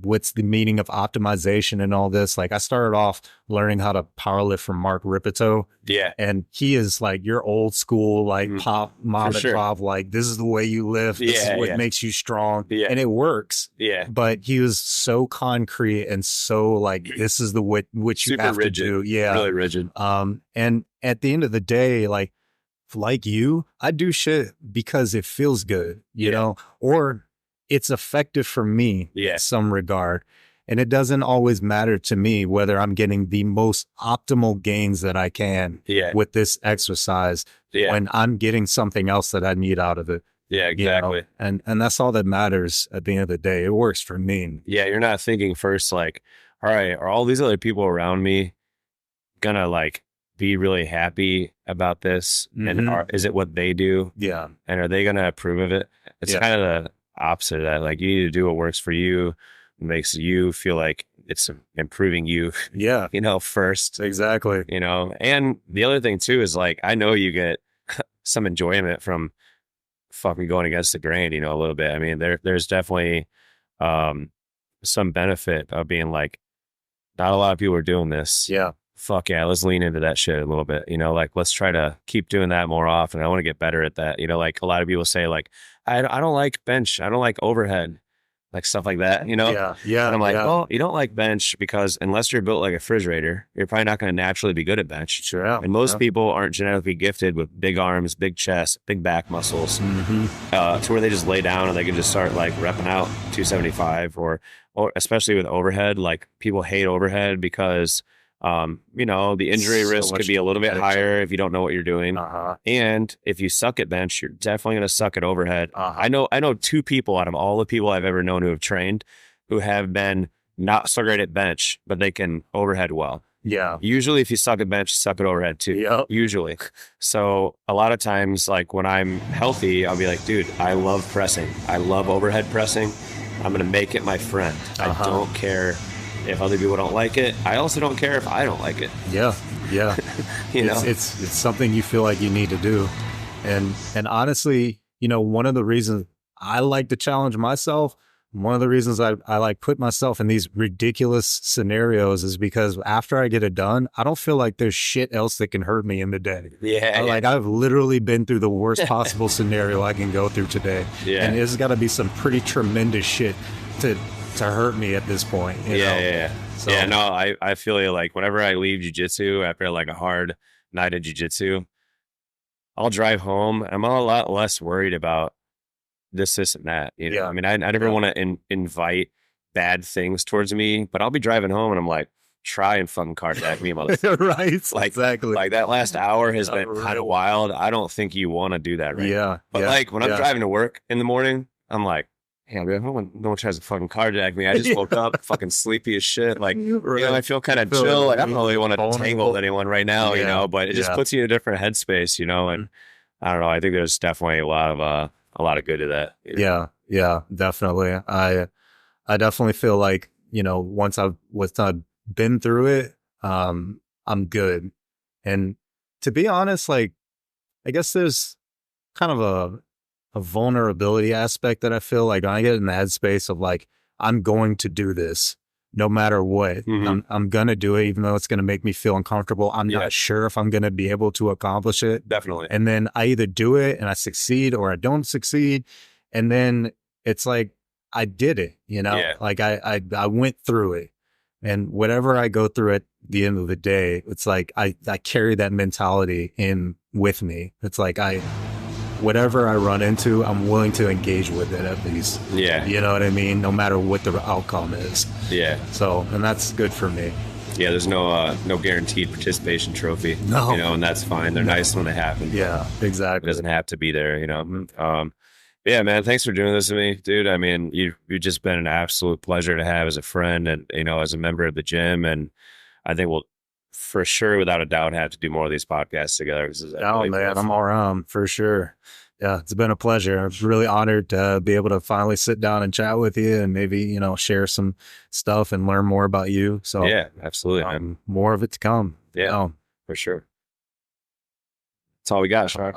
what's the meaning of optimization and all this. Like I started off learning how to powerlift from Mark Ripito. Yeah. And he is like your old school, like pop, mom and pop, like this is the way you live. This is what makes you strong. Yeah. And it works. Yeah. But he was so concrete and so like, this is the what you super have rigid. to do. Yeah. Really rigid. And at the end of the day, like you, I do shit because it feels good, you know, or it's effective for me in some regard. And it doesn't always matter to me whether I'm getting the most optimal gains that I can with this exercise when I'm getting something else that I need out of it. Yeah, exactly. You know? And that's all that matters at the end of the day. It works for me. Yeah, you're not thinking first like, all right, are all these other people around me gonna like be really happy about this? And is it what they do? Yeah. And are they gonna approve of it? It's kind of the opposite of that. Like you need to do what works for you, makes you feel like it's improving you. Yeah. You know, first. Exactly. You know, and the other thing too is like, I know you get some enjoyment from fucking going against the grain, you know, a little bit. I mean, there's definitely some benefit of being like, not a lot of people are doing this. Yeah. Fuck yeah, let's lean into that shit a little bit. You know, like let's try to keep doing that more often. I want to get better at that. You know, like a lot of people say like, I don't like bench. I don't like overhead, like stuff like that, you know? Yeah. Yeah. And I'm like, well, you don't like bench because unless you're built like a refrigerator, you're probably not going to naturally be good at bench. Sure. And most people aren't genetically gifted with big arms, big chest, big back muscles, to where they just lay down and they can just start like repping out 275 or especially with overhead. Like people hate overhead because you know, the injury risk could be a little bit higher if you don't know what you're doing. And if you suck at bench, you're definitely going to suck at overhead. I know 2 people out of all the people I've ever known who have trained who have been not so great at bench, but they can overhead well. Yeah. Usually if you suck at bench, you suck at overhead too. Yep. Usually. So a lot of times, like when I'm healthy, I'll be like, dude, I love pressing. I love overhead pressing. I'm going to make it my friend. I don't care if other people don't like it. I also don't care if I don't like it. Yeah. Yeah. You know, it's something you feel like you need to do. And honestly, you know, one of the reasons I like to challenge myself, one of the reasons I like put myself in these ridiculous scenarios is because after I get it done, I don't feel like there's shit else that can hurt me in the day. Yeah. Like I've literally been through the worst possible scenario I can go through today. Yeah. And it's got to be some pretty tremendous shit to hurt me at this point. You know? Yeah. So, yeah, no, I feel you. Like whenever I leave jiu-jitsu after like a hard night of jiu-jitsu, I'll drive home. I'm a lot less worried about this and that. You know? I mean, I never want to invite bad things towards me, but I'll be driving home and I'm like, try and fucking carjack me, motherfucker. Right. Like, exactly. Like that last hour has been kind of wild. I don't think you want to do that right now. But like when I'm driving to work in the morning, I'm like, hey, man, no one tries to fucking carjack me. I just woke up fucking sleepy as shit. Like, you know, I feel kind of chill. Like, I don't really want to tangle with anyone right now, you know, but it just puts you in a different headspace, you know, and I don't know. I think there's definitely a lot of good to that. You know? Yeah, definitely. I definitely feel like, you know, once I've been through it, I'm good. And to be honest, like, I guess there's kind of a vulnerability aspect that I feel like when I get in the headspace of like, I'm going to do this no matter what. I'm going to do it, even though it's going to make me feel uncomfortable. I'm not sure if I'm going to be able to accomplish it. Definitely. And then I either do it and I succeed or I don't succeed. And then it's like, I did it, you know, like I went through it. And whatever I go through at the end of the day, it's like, I carry that mentality in with me. It's like, whatever I run into, I'm willing to engage with it at least. Yeah. You know what I mean? No matter what the outcome is. Yeah. So, and that's good for me. Yeah, there's no guaranteed participation trophy. No. You know, and that's fine. They're nice when they happen. Yeah, exactly. It doesn't have to be there, you know. Yeah, man, thanks for doing this to me, dude. I mean, you've just been an absolute pleasure to have as a friend and, you know, as a member of the gym. And I think we'll for sure, without a doubt, have to do more of these podcasts together. Oh, man, I'm all around for sure. Yeah, it's been a pleasure. I'm really honored to be able to finally sit down and chat with you and maybe, you know, share some stuff and learn more about you. So yeah, absolutely, man. More of it to come. Yeah, for sure. That's all we got, Sean.